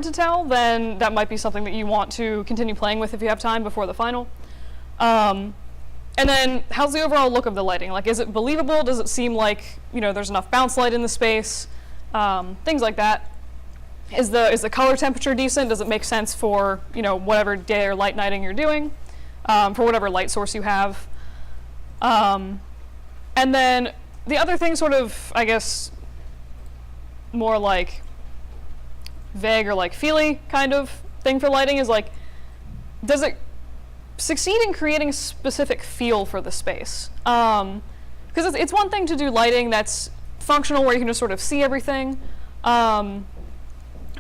hard to tell, then that might be something that you want to continue playing with if you have time before the final. And then, how's the overall look of the lighting? Like, is it believable? Does it seem like, you know, there's enough bounce light in the space? Things like that. Is the color temperature decent? Does it make sense for, you know, whatever day or light nighting you're doing, for whatever light source you have? And then the other thing, sort of, I guess, more like vague or like feely kind of thing for lighting is like, does it succeed in creating a specific feel for the space? Because it's one thing to do lighting that's functional where you can just sort of see everything, but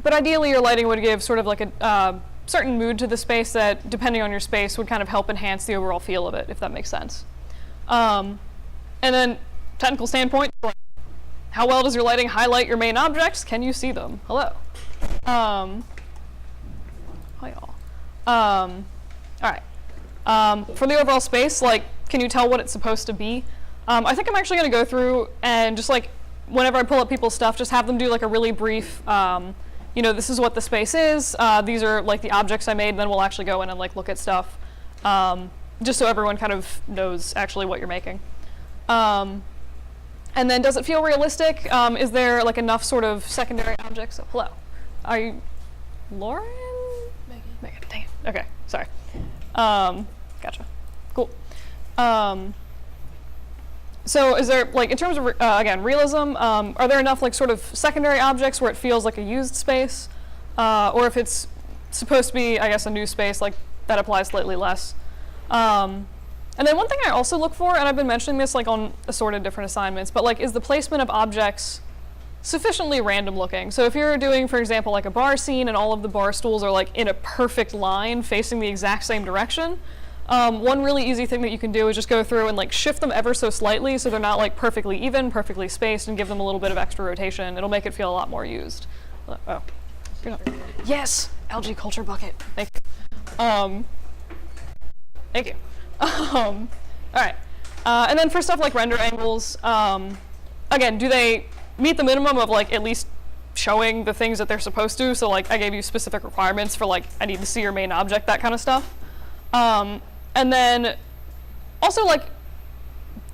ideally your lighting would give sort of like a certain mood to the space that, depending on your space, would kind of help enhance the overall feel of it, if that makes sense. And then technical standpoint, how well does your lighting highlight your main objects? Can you see them? Hello. Hi y'all. All right. For the overall space, like, can you tell what it's supposed to be? I think I'm actually going to go through and just like, whenever I pull up people's stuff, just have them do like a really brief, you know, this is what the space is. These are like the objects I made, and then we'll actually go in and like look at stuff, just so everyone kind of knows actually what you're making. And then, does it feel realistic? Is there like enough sort of secondary objects? Oh, hello. Are you Lauren? Megan, dang it. Okay, sorry. Gotcha. Cool. So is there, like, in terms of, again, realism, are there enough, like, sort of secondary objects where it feels like a used space? Or if it's supposed to be, I guess, a new space, like, that applies slightly less. And then one thing I also look for, and I've been mentioning this, like, on assorted different assignments, but, like, is the placement of objects sufficiently random looking? So if you're doing, for example, like a bar scene and all of the bar stools are, like, in a perfect line facing the exact same direction, one really easy thing that you can do is just go through and like shift them ever so slightly so they're not like perfectly even, perfectly spaced, and give them a little bit of extra rotation. It'll make it feel a lot more used. Oh, yes, algae culture bucket. Thank you. Thank you. All right. And then for stuff like render angles, again, do they meet the minimum of like at least showing the things that they're supposed to? So like I gave you specific requirements for like I need to see your main object, that kind of stuff. And then also, like,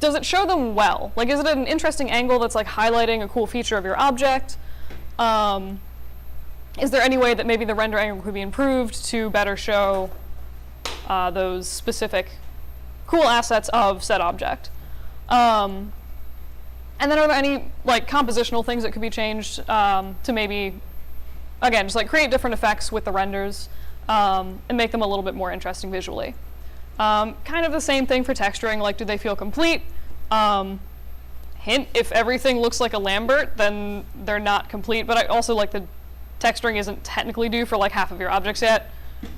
does it show them well? Like, is it an interesting angle that's like highlighting a cool feature of your object? Is there any way that maybe the render angle could be improved to better show those specific cool assets of said object? And then are there any like compositional things that could be changed to maybe, again, just like create different effects with the renders and make them a little bit more interesting visually? Kind of the same thing for texturing, like do they feel complete? Hint, if everything looks like a Lambert, then they're not complete, but I also like the texturing isn't technically due for like half of your objects yet.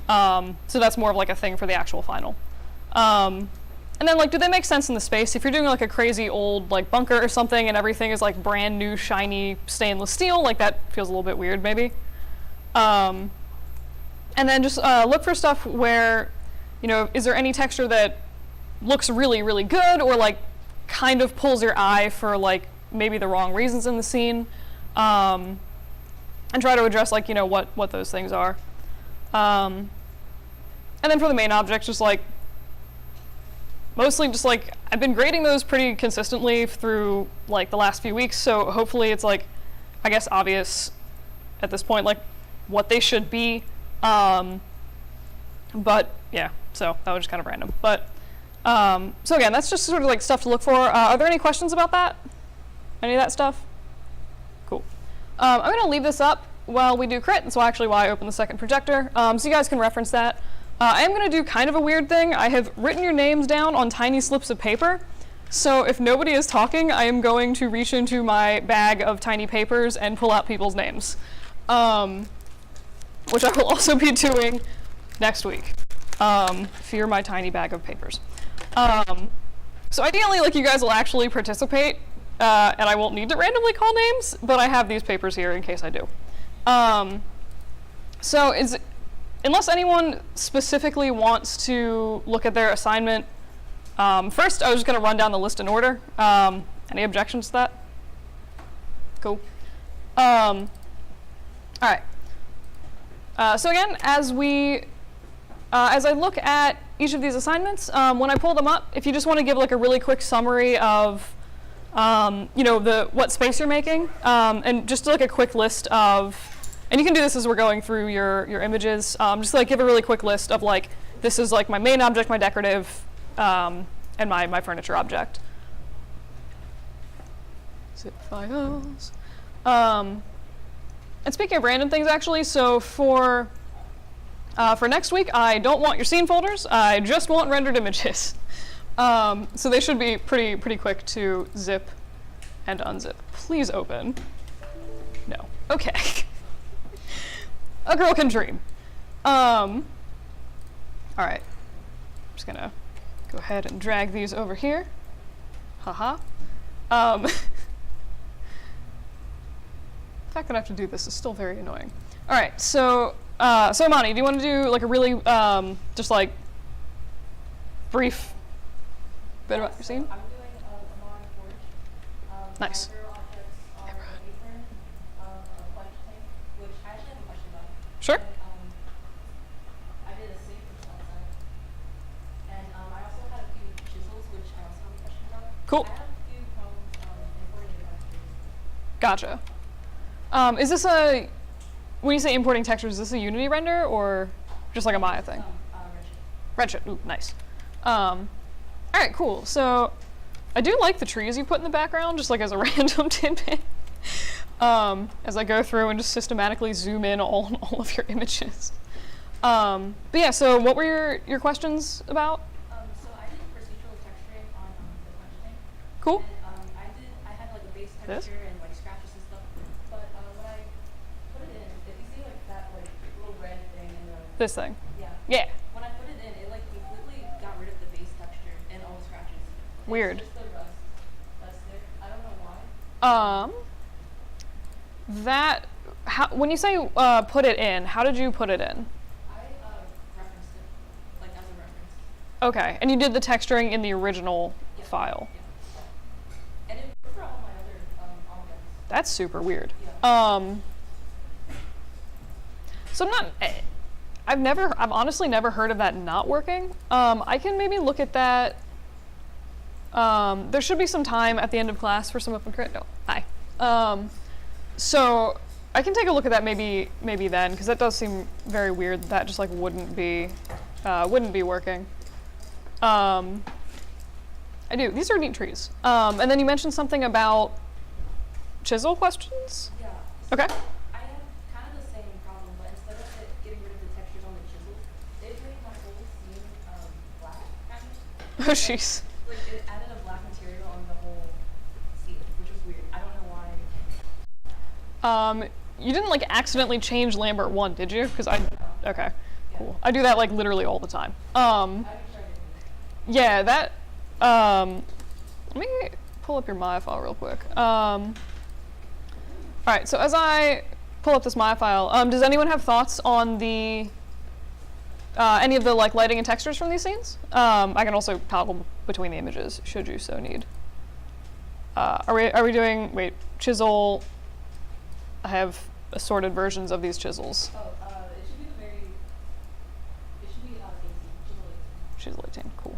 So that's more of like a thing for the actual final. And then like, do they make sense in the space? If you're doing like a crazy old like bunker or something and everything is like brand new, shiny stainless steel, like that feels a little bit weird maybe. And then just look for stuff where, you know, is there any texture that looks really, really good or like kind of pulls your eye for like maybe the wrong reasons in the scene, and try to address like, you know, what those things are. And then for the main objects, just like mostly just like I've been grading those pretty consistently through like the last few weeks, so hopefully it's like, I guess, obvious at this point like what they should be. But yeah, so that was just kind of random. But so again, that's just sort of like stuff to look for. Are there any questions about that? Any of that stuff? Cool. I'm going to leave this up while we do crit. That's actually why I opened the second projector, so you guys can reference that. I am going to do kind of a weird thing. I have written your names down on tiny slips of paper. So if nobody is talking, I am going to reach into my bag of tiny papers and pull out people's names, which I will also be doing next week. Fear my tiny bag of papers. So ideally, like, you guys will actually participate, and I won't need to randomly call names, but I have these papers here in case I do. So unless anyone specifically wants to look at their assignment, first I was just going to run down the list in order. Any objections to that? Cool. All right. So again, as I look at each of these assignments, when I pull them up, if you just want to give like a really quick summary of, what space you're making, and just like a quick list of, and you can do this as we're going through your images, just like give a really quick list of like, this is like my main object, my decorative, and my furniture object. Zip files. And speaking of random things, actually, so for next week, I don't want your scene folders. I just want rendered images. So they should be pretty quick to zip and unzip. Please open. No. Okay. A girl can dream. All right. I'm just gonna go ahead and drag these over here. Haha. The fact that I have to do this is still very annoying. All right, so Amani, do you want to do like a really just like brief bit about your scene? I'm doing a mod forge. Nice. My hero objects are an apron, a flesh tank, which I actually have a question about. Sure. And, I did a sink which is outside, and I also had a few chisels, which I also have a question about. Cool. I have a few problems importing the textures. Gotcha. Is this when you say importing textures, is this a Unity render or just like a Maya thing? Redshift. Redshift, ooh, nice. All right, cool. So I do like the trees you put in the background, just like as a random tidbit, as I go through and just systematically zoom in on all of your images. But yeah, so what were your questions about? So I did procedural texturing on the punch tank. Cool. And I had like a base texture and like scratches and stuff. But when I put it in, if you see like that like little red thing in the This thing. yeah. Yeah. When I put it in, it like completely got rid of the base texture and all the scratches. Weird. It's just the rust that's there. I don't know why. When you say put it in, how did you put it in? I referenced it like as a reference. Okay, and you did the texturing in the original Yeah. file. Yeah. And it worked for all my other objects. That's super weird. Yeah. So I've honestly never heard of that not working. I can maybe look at that. There should be some time at the end of class for some open crit. No, hi. So I can take a look at that maybe then, because that does seem very weird. That just like wouldn't be working. I do. These are neat trees. And then you mentioned something about chisel questions. Yeah. Okay. I have kind of the same problem, but instead of it getting rid of the textures on the chisels, it made my whole scene black. Kind of. Oh jeez. Like it added a black material on the whole scene, which was weird. I don't know why. You didn't like accidentally change Lambert 1, did you? Because okay, Yeah. cool. I do that like literally all the time. I tried it. Yeah, that. Let me pull up your Maya file real quick. All right, so as I pull up this Maya file, does anyone have thoughts on the any of the like lighting and textures from these scenes? I can also toggle between the images should you so need. Are we doing chisel? I have assorted versions of these chisels. Oh, it should be it should be 18, Chisel 18, cool.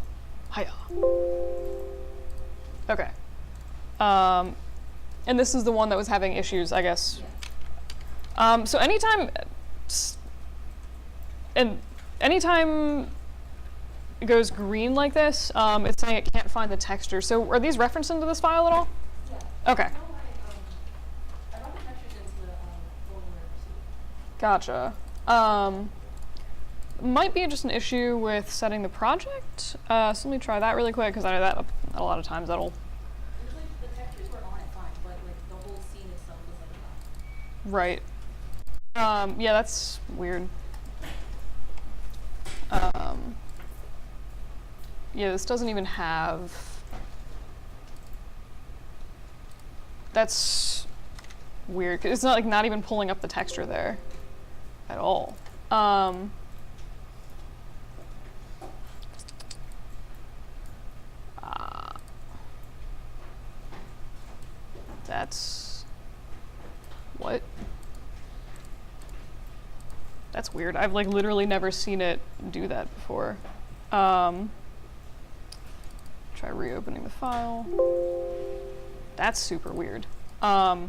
Hiya. Okay. And this is the one that was having issues, I guess. Yeah. So anytime it goes green like this, it's saying it can't find the texture. So are these referenced into this file at all? Yeah. Okay. I brought the textures into the folder. Gotcha. Might be just an issue with setting the project. So let me try that really quick, because I know that a lot of times that'll. It was like the textures were on it fine, but like the whole scene itself was like Right. Yeah, that's weird. Yeah, this doesn't even have. That's weird, 'cause it's not even pulling up the texture there at all. That's what? That's weird. I've like literally never seen it do that before. Try reopening the file. That's super weird. All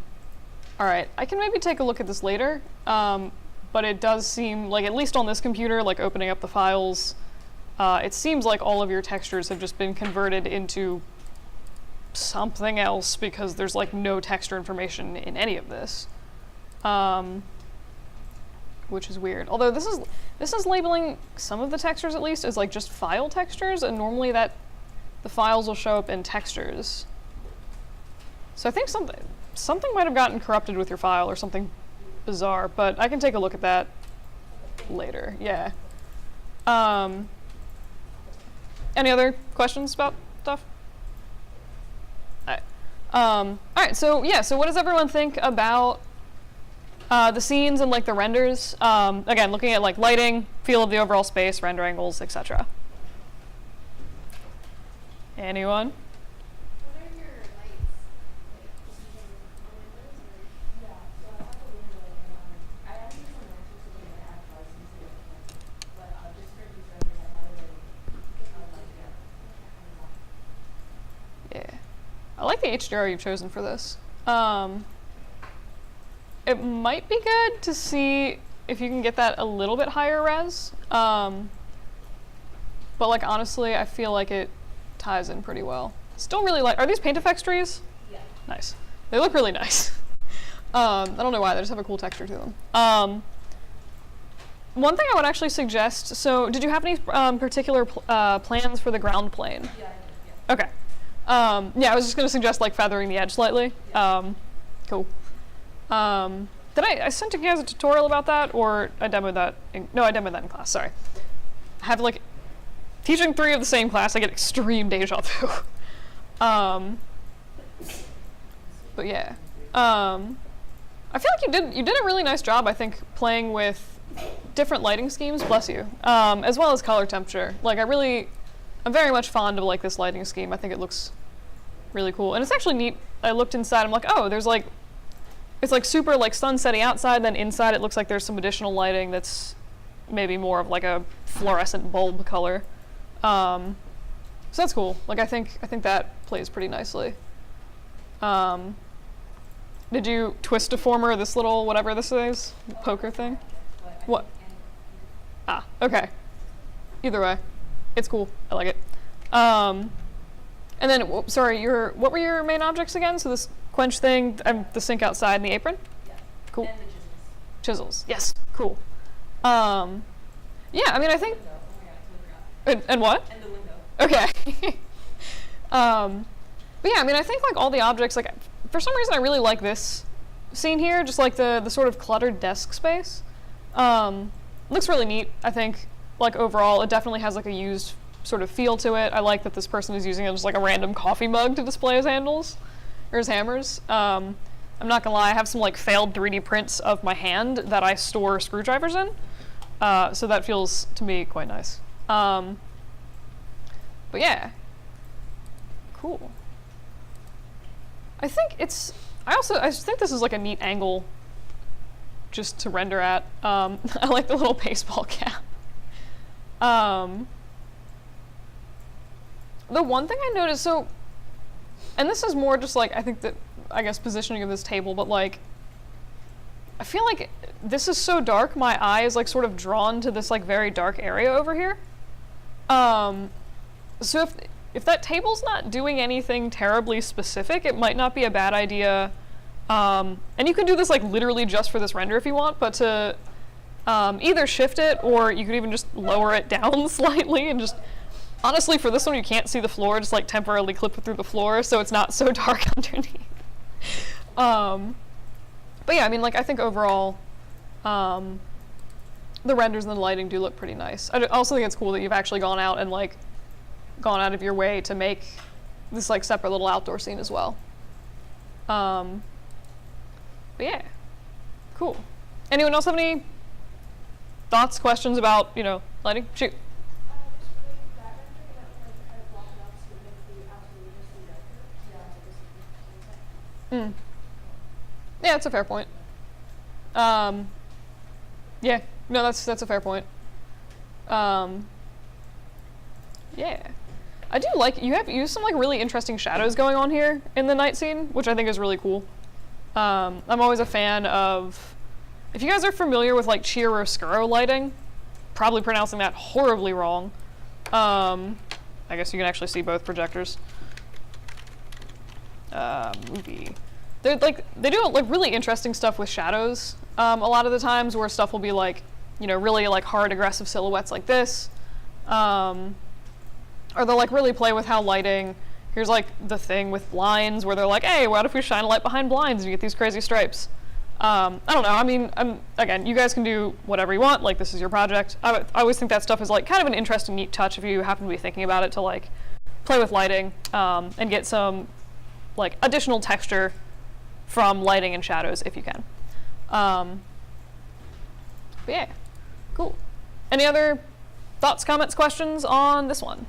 right, I can maybe take a look at this later, but it does seem like, at least on this computer, like opening up the files, it seems like all of your textures have just been converted into something else because there's like no texture information in any of this, which is weird. Although this is labeling some of the textures, at least, as like just file textures, and normally the files will show up in textures. So I think something might have gotten corrupted with your file or something bizarre, but I can take a look at that later. Yeah. Any other questions about stuff? All right, so what does everyone think about the scenes and like the renders? Again, looking at like lighting, feel of the overall space, render angles, etc. Anyone? What are your lights? Like, just using the windows or? Yeah, so I have a window and I actually some lanterns so they have license to it. But just for these renders, I thought it would like Yeah. I like the HDR you've chosen for this. It might be good to see if you can get that a little bit higher res. But like honestly, I feel like it ties in pretty well. Still really like, are these paint effects trees? Yeah. Nice. They look really nice. I don't know why, they just have a cool texture to them. One thing I would actually suggest, so did you have any particular plans for the ground plane? Yeah, I did, yeah. Okay. Yeah, I was just going to suggest like feathering the edge slightly. Yeah. Cool. Did I sent you guys a tutorial about that, or I demoed that? No, I demoed that in class, sorry. I have like, teaching 3 of the same class, I get extreme deja vu. But yeah. I feel like you did a really nice job, I think, playing with different lighting schemes, bless you, as well as color temperature. Like I'm very much fond of like this lighting scheme. I think it looks really cool. And it's actually neat. I looked inside, I'm like, oh, there's like, it's like super like sunsetty outside, then inside it looks like there's some additional lighting that's maybe more of like a fluorescent bulb color. So that's cool. Like I think that plays pretty nicely. Did you twist deformer this little whatever this is? Poker thing? What? Ah, okay. Either way, it's cool. I like it. And then, sorry, what were your main objects again? So this quench thing, the sink outside, and the apron? Yeah. Cool. And the Chisels, chisels. yes, cool. Yeah, I mean, I think. Window. Oh my god, I totally forgot. And what? And the window. Okay. But yeah, I mean, I think like all the objects, like for some reason I really like this scene here, just like the sort of cluttered desk space. Looks really neat, I think. Like overall, it definitely has like a used sort of feel to it. I like that this person is using it as like a random coffee mug to display his handles, or his hammers. I'm not gonna lie, I have some like failed 3D prints of my hand that I store screwdrivers in. So that feels to me quite nice. But yeah, cool. I think I just think this is like a neat angle just to render at. I like the little baseball cap. The one thing I noticed, and this is more just like, I guess positioning of this table, but like, I feel like this is so dark, my eye is like sort of drawn to this like very dark area over here. So if that table's not doing anything terribly specific, it might not be a bad idea. And you can do this like literally just for this render if you want, but to either shift it, or you could even just lower it down slightly and just, honestly for this one you can't see the floor, just like temporarily clip it through the floor so it's not so dark underneath. But yeah, I mean, like I think overall the renders and the lighting do look pretty nice. I also think it's cool that you've actually gone out of your way to make this like separate little outdoor scene as well. But yeah, cool. Anyone else have any thoughts, questions about, lighting? Shoot. Just that rendering that like kind of blocked out so it makes the absolute just the vector. Yeah, Yeah, that's a fair point. Yeah, No, that's a fair point. Um, yeah. I do like, you have used some like really interesting shadows going on here in the night scene, which I think is really cool. I'm always a fan of, if you guys are familiar with like chiaroscuro lighting, probably pronouncing that horribly wrong. I guess you can actually see both projectors. Movie. They do like really interesting stuff with shadows. A lot of the times where stuff will be like, you know, really like hard aggressive silhouettes like this. Or they'll like really play with how lighting, here's like the thing with blinds where they're like, hey, what if we shine a light behind blinds and you get these crazy stripes? I don't know, I mean, again, you guys can do whatever you want, like this is your project. I always think that stuff is like kind of an interesting, neat touch if you happen to be thinking about it to like play with lighting and get some like additional texture from lighting and shadows if you can. But yeah, cool. Any other thoughts, comments, questions on this one?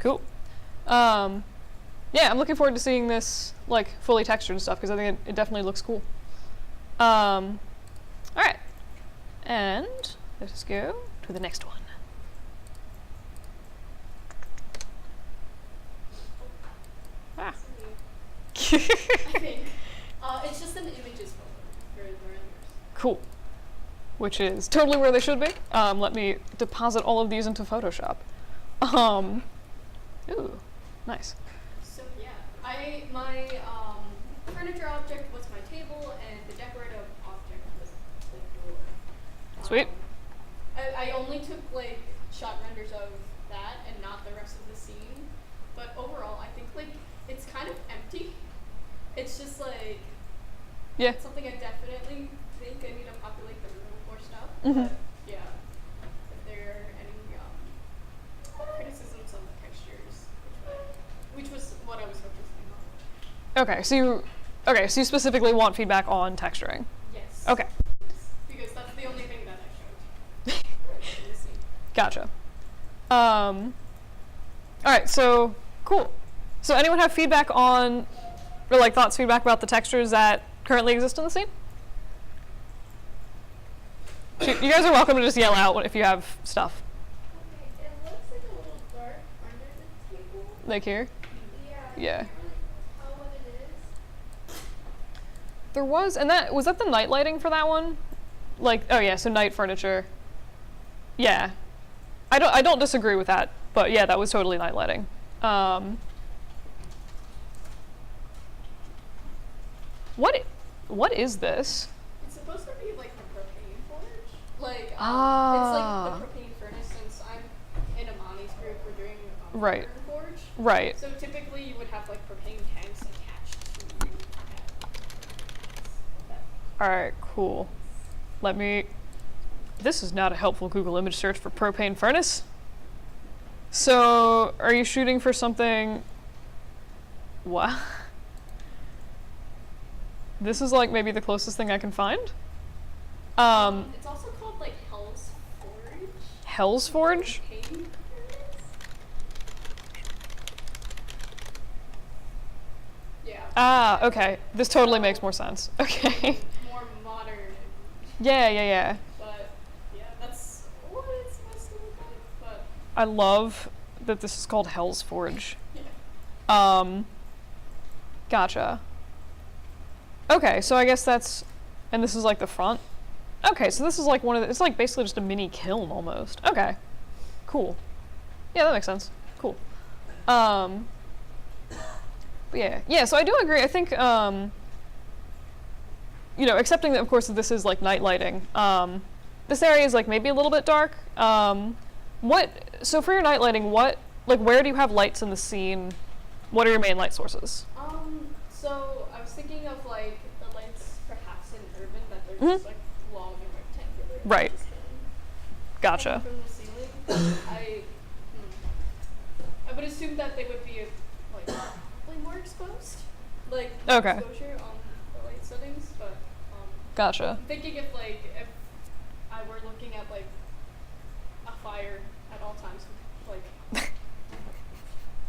Cool. Yeah, I'm looking forward to seeing this like fully textured and stuff because I think it definitely looks cool. All right, and let's go to the next one. Ah. I think. It's just an images folder for the renders. Cool. Which is totally where they should be. Let me deposit all of these into Photoshop. Ooh, nice. So yeah, my furniture object was my table, and the decorative object was the door. Sweet. I only took like shot renders of that and not the rest of the scene, but overall I think like it's kind of empty. It's just like it's something I definitely think I need to populate the room with more stuff. But yeah, if there are any criticisms on the textures, which was what I was focusing on. Okay, so you specifically want feedback on texturing. Yes. Okay. Because that's the only thing that I showed in the scene. Gotcha. All right, so cool. So anyone have feedback on, or like thoughts, feedback about the textures that currently exist in the scene? You guys are welcome to just yell out if you have stuff. Okay, it looks like a little dark under the table. Like here? Yeah. I can't really tell what it is. There was, and was that the night lighting for that one? Like, oh yeah, so night furniture. Yeah. I don't disagree with that, but yeah, that was totally night lighting. What is this? It's supposed to be like the propane forge. Like, it's Ah. like the propane furnace since I'm in Amani's group, we're doing Right. iron forge. Right. So typically you would have like propane tanks attached to that. All right, cool. This is not a helpful Google image search for propane furnace. So, are you shooting for something? What? This is like maybe the closest thing I can find. It's also called like Hell's Forge. Hell's Forge? Propane furnace? Yeah. Ah, okay. This totally makes more sense. Okay. More modern. Yeah. But yeah, that's what it's supposed to look like. But I love that this is called Hell's Forge. yeah. Gotcha. Okay, so I guess that's, and this is like the front. Okay, so this is like it's like basically just a mini kiln almost. Okay, cool. Yeah, that makes sense. Cool. But yeah, so I do agree. I think, accepting that of course that this is like night lighting, this area is like maybe a little bit dark. So for your night lighting, where do you have lights in the scene? What are your main light sources? So I was thinking of like the lights perhaps in urban that they're just like long and rectangular. Right. Just Gotcha. coming from the ceiling. I would assume that they would be like probably more exposed, like more Okay. exposure on the light settings. But Gotcha. I'm thinking if I were looking at like a fire at all times, like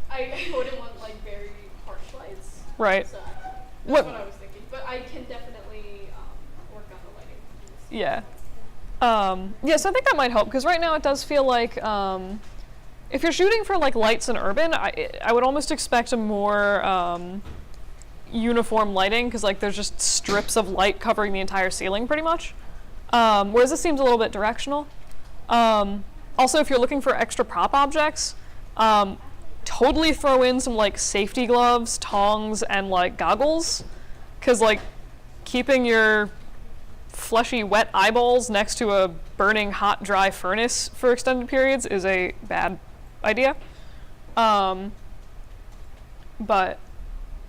I wouldn't want like very harsh lights. Right. So that's What- what I was thinking. But I can definitely work on the lighting in the Yeah. Yeah, so I think that might help, because right now it does feel like if you're shooting for like lights and urban, I would almost expect a more uniform lighting, because like there's just strips of light covering the entire ceiling pretty much. Whereas this seems a little bit directional. Also, if you're looking for extra prop objects, totally throw in some like safety gloves, tongs, and like goggles, because like keeping your fleshy wet eyeballs next to a burning hot dry furnace for extended periods is a bad idea. But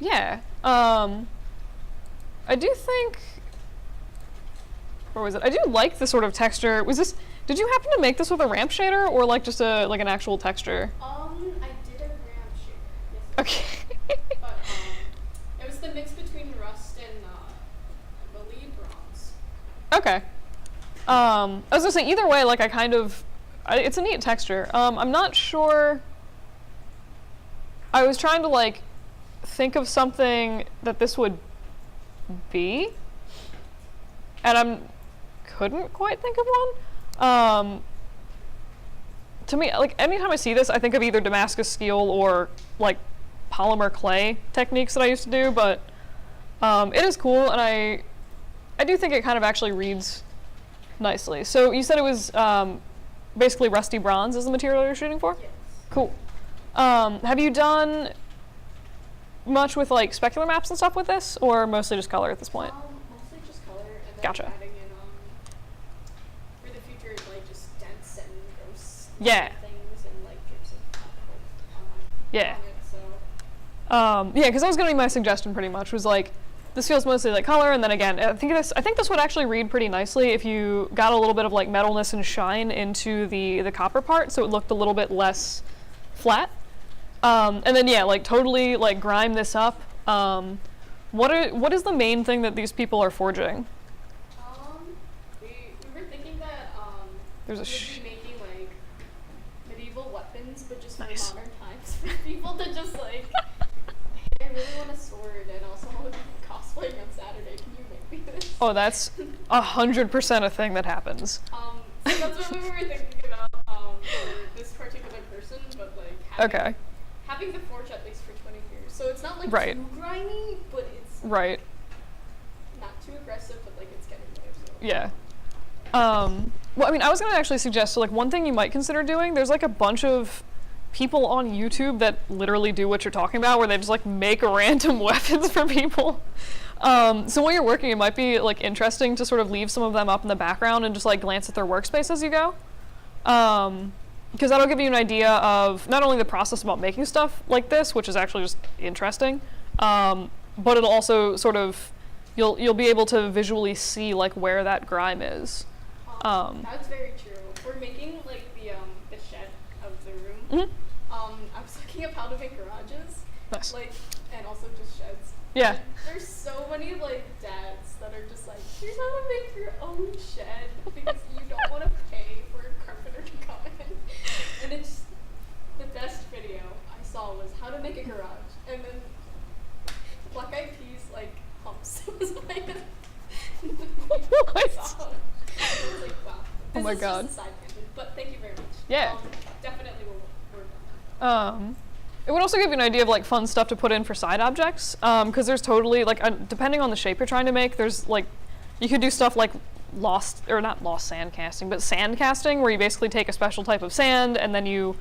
yeah, I do think, or was it? I do like the sort of texture. Was this? Did you happen to make this with a ramp shader or like just a like an actual texture? I did a ramp shader. Yes. I Okay. did. But it was the mix between rust and I believe bronze. Okay. I was gonna say either way, like it's a neat texture. I'm not sure. I was trying to like think of something that this would be, and couldn't quite think of one. To me, like anytime I see this, I think of either Damascus steel or like polymer clay techniques that I used to do. But it is cool, and I do think it kind of actually reads nicely. So you said it was basically rusty bronze is the material you're shooting for? Yes. Cool. Have you done much with like specular maps and stuff with this, or mostly just color at this point? Mostly just color, and then Gotcha. adding in for the future like just dense and gross Yeah. things and like drips of alcohol Yeah. on it. So Yeah, because that was gonna be my suggestion pretty much, was like, this feels mostly like color, and then again, I think this would actually read pretty nicely if you got a little bit of like metalness and shine into the copper part, so it looked a little bit less flat. And then yeah, like totally like grime this up. What is the main thing that these people are forging? we were thinking that There's a we'd be making like medieval weapons, but just Nice. for modern times for people to just like, hey, I really want a sword, and also I want to be cosplaying on Saturday. Can you make me this? Oh, that's 100% a thing that happens. So that's what we were thinking about for this particular person, but like having the forge at least for 20 years. So it's not like Right. too grimy, but it's Right. not too aggressive, but like it's getting there. So. Yeah. Well, I mean, I was gonna actually suggest, so like one thing you might consider doing, there's like a bunch of people on YouTube that literally do what you're talking about, where they just like make random weapons for people. So while you're working, it might be like interesting to sort of leave some of them up in the background and just like glance at their workspace as you go. Because that'll give you an idea of not only the process about making stuff like this, which is actually just interesting, but it'll also sort of, you'll be able to visually see like where that grime is. That's very true. We're making like the shed of the room. Mhm. I was looking up how to make garages, Nice. like, and also just sheds. Yeah. There's so many like dads that are just like, here's how to make your own shed because you don't want to pay for a carpenter to come in. And it's the best video I saw was how to make a garage, and then Black Eyed Peas like humps was my What? I was like, wow. Oh my This is God. just a side tangent, but thank you very much. Yeah. Definitely will work on that. It would also give you an idea of like fun stuff to put in for side objects, because there's totally like depending on the shape you're trying to make, there's like you could do stuff like not lost sand casting, but sand casting, where you basically take a special type of sand and then you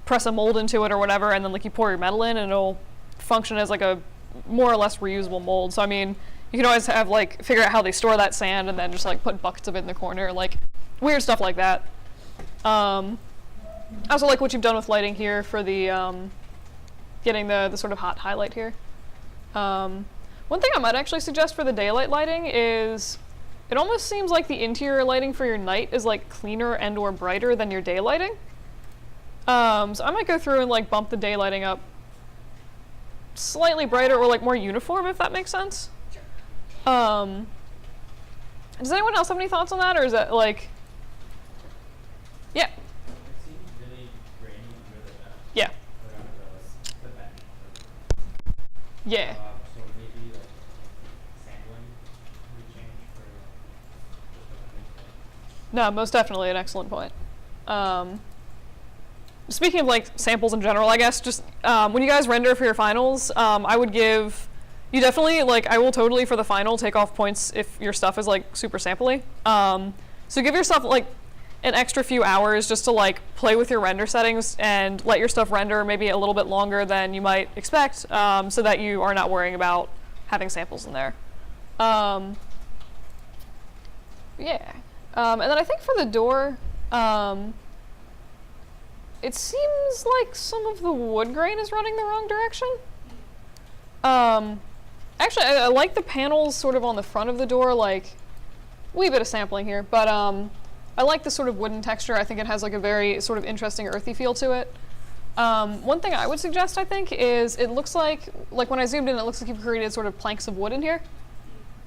press a mold into it or whatever, and then like you pour your metal in, and it'll function as like a more or less reusable mold. So I mean, you can always have like figure out how they store that sand and then just like put buckets of it in the corner, like weird stuff like that. I also like what you've done with lighting here for the getting the sort of hot highlight here. One thing I might actually suggest for the daylight lighting is it almost seems like the interior lighting for your night is like cleaner and or brighter than your day lighting. So I might go through and like bump the day lighting up slightly brighter or like more uniform, if that makes sense. Sure. Does anyone else have any thoughts on that, or is that like, yeah, It seems really grainy and really yeah, around the back. yeah, So maybe like sampling would change for just No, most definitely an excellent point. Speaking of like samples in general, I guess just when you guys render for your finals, I would give you definitely like I will totally for the final take off points if your stuff is like super sampley. So give yourself like an extra few hours just to like play with your render settings and let your stuff render maybe a little bit longer than you might expect, so that you are not worrying about having samples in there. Yeah. And then I think for the door, it seems like some of the wood grain is running the wrong direction. Actually, I like the panels sort of on the front of the door, like, wee bit of sampling here, but I like the sort of wooden texture. I think it has like a very sort of interesting earthy feel to it. One thing I would suggest, I think, is it looks like when I zoomed in, it looks like you've created sort of planks of wood in here.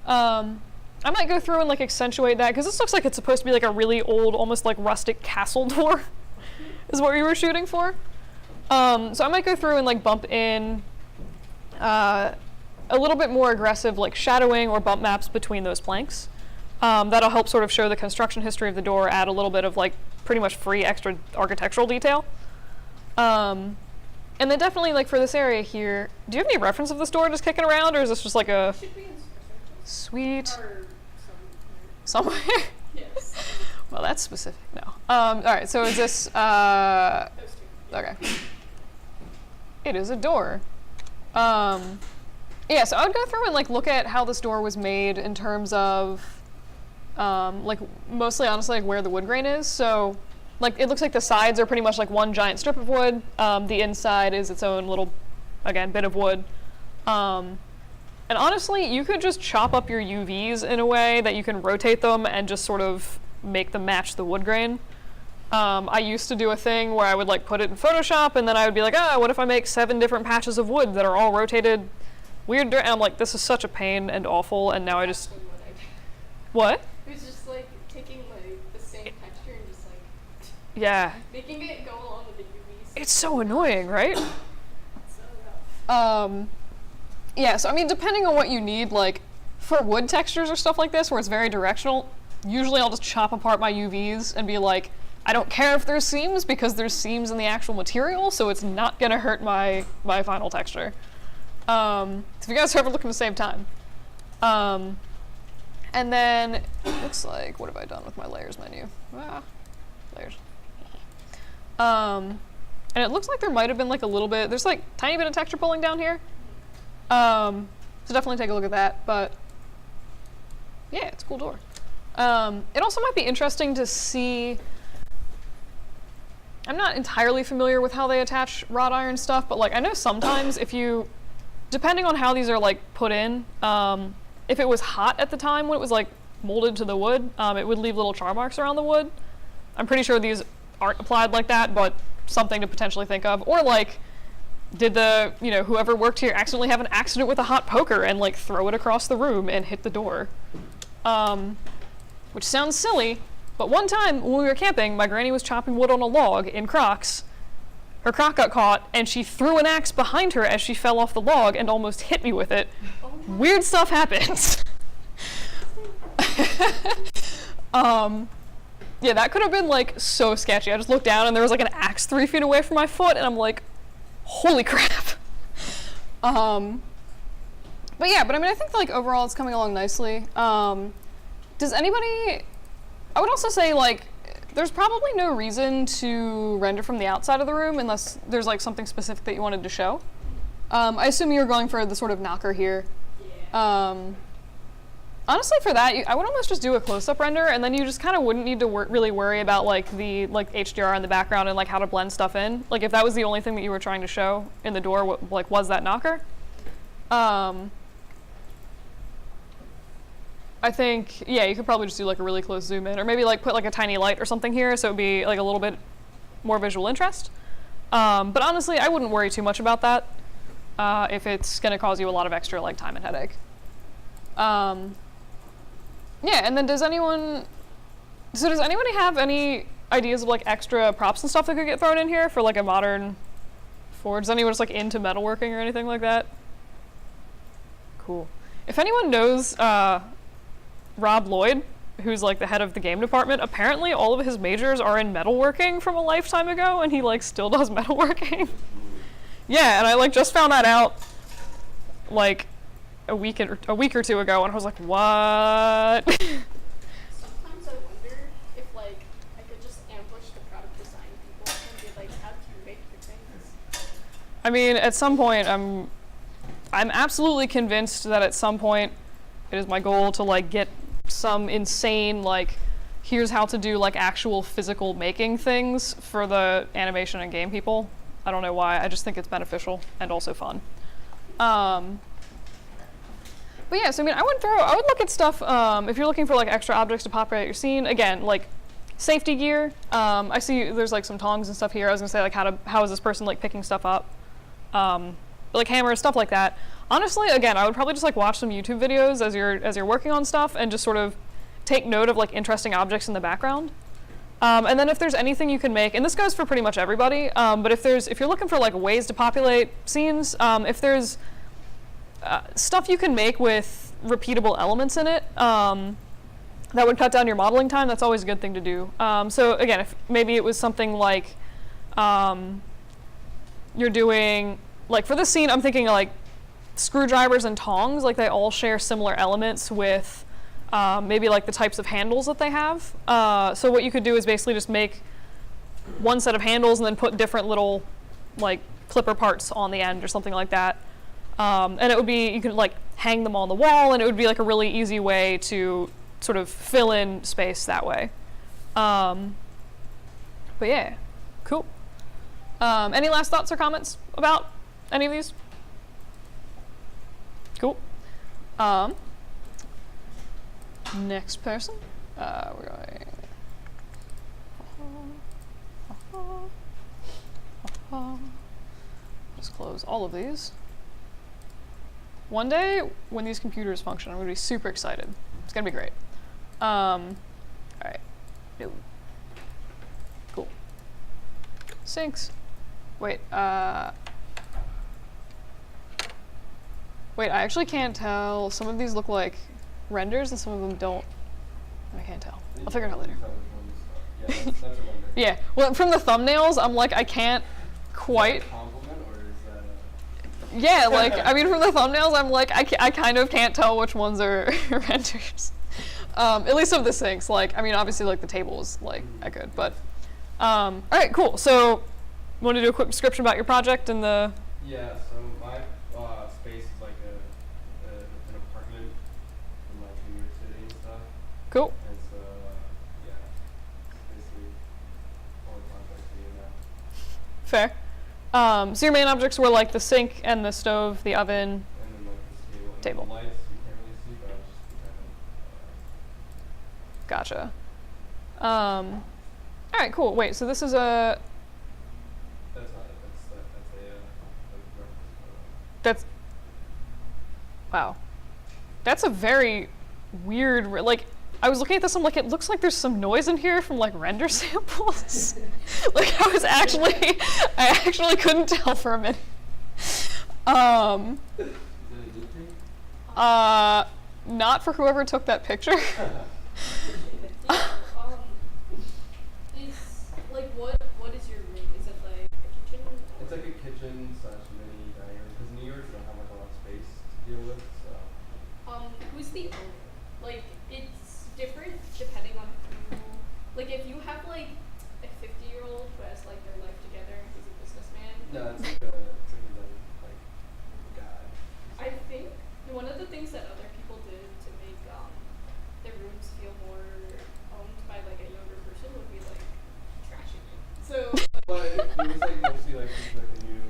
I might go through and like accentuate that, because this looks like it's supposed to be like a really old, almost like rustic castle door, is what we were shooting for. So I might go through and like bump in a little bit more aggressive like shadowing or bump maps between those planks. That'll help sort of show the construction history of the door, add a little bit of like pretty much free extra architectural detail. And then definitely like for this area here, do you have any reference of this door just kicking around, or is this just like a Should be in sweet or somewhere? yes. Well, that's specific. No. All right. So is this? Those two. Okay. It is a door. Yeah. So I would go through and like look at how this door was made in terms of, like mostly honestly like where the wood grain is. So, like it looks like the sides are pretty much like one giant strip of wood. The inside is its own little, again, bit of wood. And honestly, you could just chop up your UVs in a way that you can rotate them and just sort of make them match the wood grain. I used to do a thing where I would like put it in Photoshop and then I would be like, what if I make 7 different patches of wood that are all rotated weird? And I'm like, this is such a pain and awful, and now I just... Actually what I did. What? It was just like taking like the same texture and just like Yeah. making it go along with the UVs. It's so annoying, right? So rough. Yeah, so I mean, depending on what you need, like, for wood textures or stuff like this, where it's very directional, usually I'll just chop apart my UVs and be like, I don't care if there's seams, because there's seams in the actual material, so it's not gonna hurt my final texture. So if you guys are ever looking to save time. And then, it looks like, what have I done with my layers menu? Layers. And it looks like there might have been like a little bit, there's like tiny bit of texture pulling down here. So definitely take a look at that, but yeah, it's a cool door. It also might be interesting to see, I'm not entirely familiar with how they attach wrought iron stuff, but like I know sometimes if you, depending on how these are like put in, if it was hot at the time when it was like molded to the wood, it would leave little char marks around the wood. I'm pretty sure these aren't applied like that, but something to potentially think of. Or like, did the, whoever worked here accidentally have an accident with a hot poker and like throw it across the room and hit the door? Which sounds silly, but one time when we were camping, my granny was chopping wood on a log in Crocs. Her Croc got caught, and she threw an axe behind her as she fell off the log and almost hit me with it. Weird stuff happens. Yeah, that could have been like so sketchy. I just looked down and there was like an axe 3 feet away from my foot, and I'm like, holy crap. But yeah, but I mean, I think like overall it's coming along nicely. Does anybody, I would also say like, there's probably no reason to render from the outside of the room unless there's like something specific that you wanted to show. I assume you're going for the sort of knocker here. Yeah. Honestly, for that, I would almost just do a close-up render, and then you just kind of wouldn't need to really worry about like the HDR in the background and like how to blend stuff in. Like if that was the only thing that you were trying to show in the door, like was that knocker? I think, yeah, you could probably just do like a really close zoom in, or maybe like put like a tiny light or something here so it'd be like a little bit more visual interest. But honestly, I wouldn't worry too much about that if it's gonna cause you a lot of extra like time and headache. Yeah, and then does anybody have any ideas of like extra props and stuff that could get thrown in here for like a modern forge? Is anyone just like into metalworking or anything like that? Cool. If anyone knows Rob Lloyd, who's like the head of the game department, apparently all of his majors are in metalworking from a lifetime ago, and he like still does metalworking. Yeah, and I like just found that out like a week or two ago, and I was like, what? Sometimes I wonder if like I could just ambush the product design people and be like, how do you make your things? I mean, at some point, I'm absolutely convinced that at some point it is my goal to like get some insane like here's how to do like actual physical making things for the animation and game people. I don't know why. I just think it's beneficial and also fun. But yeah, so I mean, I would look at stuff if you're looking for like extra objects to populate your scene. Again, like safety gear. I see there's like some tongs and stuff here. I was gonna say like how is this person like picking stuff up? But, like hammers, stuff like that. Honestly, again, I would probably just like watch some YouTube videos as you're working on stuff and just sort of take note of like interesting objects in the background. And then if there's anything you can make, and this goes for pretty much everybody, but if you're looking for like ways to populate scenes, if there's stuff you can make with repeatable elements in it, that would cut down your modeling time, that's always a good thing to do. So again, if maybe it was something like you're doing, like for this scene, I'm thinking like screwdrivers and tongs, like they all share similar elements with maybe like the types of handles that they have. So what you could do is basically just make one set of handles and then put different little like clipper parts on the end or something like that. And it would be, you could like hang them on the wall, and it would be like a really easy way to sort of fill in space that way. But yeah, cool. Any last thoughts or comments about any of these? Cool. Next person. We're going. Just close all of these. One day, when these computers function, I'm going to be super excited. It's going to be great. All right. No. Cool. Sinks. Wait, Wait, I actually can't tell. Some of these look like renders and some of them don't. I can't tell. I'll figure it out later. Yeah, that's a wonder. Yeah, well, from the thumbnails, I'm like, I can't quite. Is that a compliment or is that Yeah, like, I mean, from the thumbnails, I'm like, I kind of can't tell which ones are renders. At least of the sinks. Like, I mean, obviously, like, the table is, like, I could, but. All right, cool. So, you want to do a quick description about your project and the. Yeah, so my space is like an apartment in like New York City and stuff. Cool. And so, yeah, it's basically all the contracts we have. Fair. So your main objects were like the sink and the stove, the oven. And then like this table. Table. And the lights you can't really see, but I was just Gotcha. All right, cool. Wait, so this is a. that's not it. That's a like reference That's. Wow. That's a very weird. Like, I was looking at this, I'm like, it looks like there's some noise in here from like render samples. Like, I actually couldn't tell for a minute. Is it a good thing? Not for whoever took that picture. Is like what is your room? Is it like a kitchen? It's like a kitchen / mini dining room because New York don't have like a lot of space to deal with. So Who's the owner? Like it's different depending on who. Like if you have like a 50-year-old who has like their life together, he's a businessman. no, it's like a like guy. I think one of the things that other people did to make their rooms feel more owned by like a younger person would be like trashing it. So But it was like mostly like just like a new,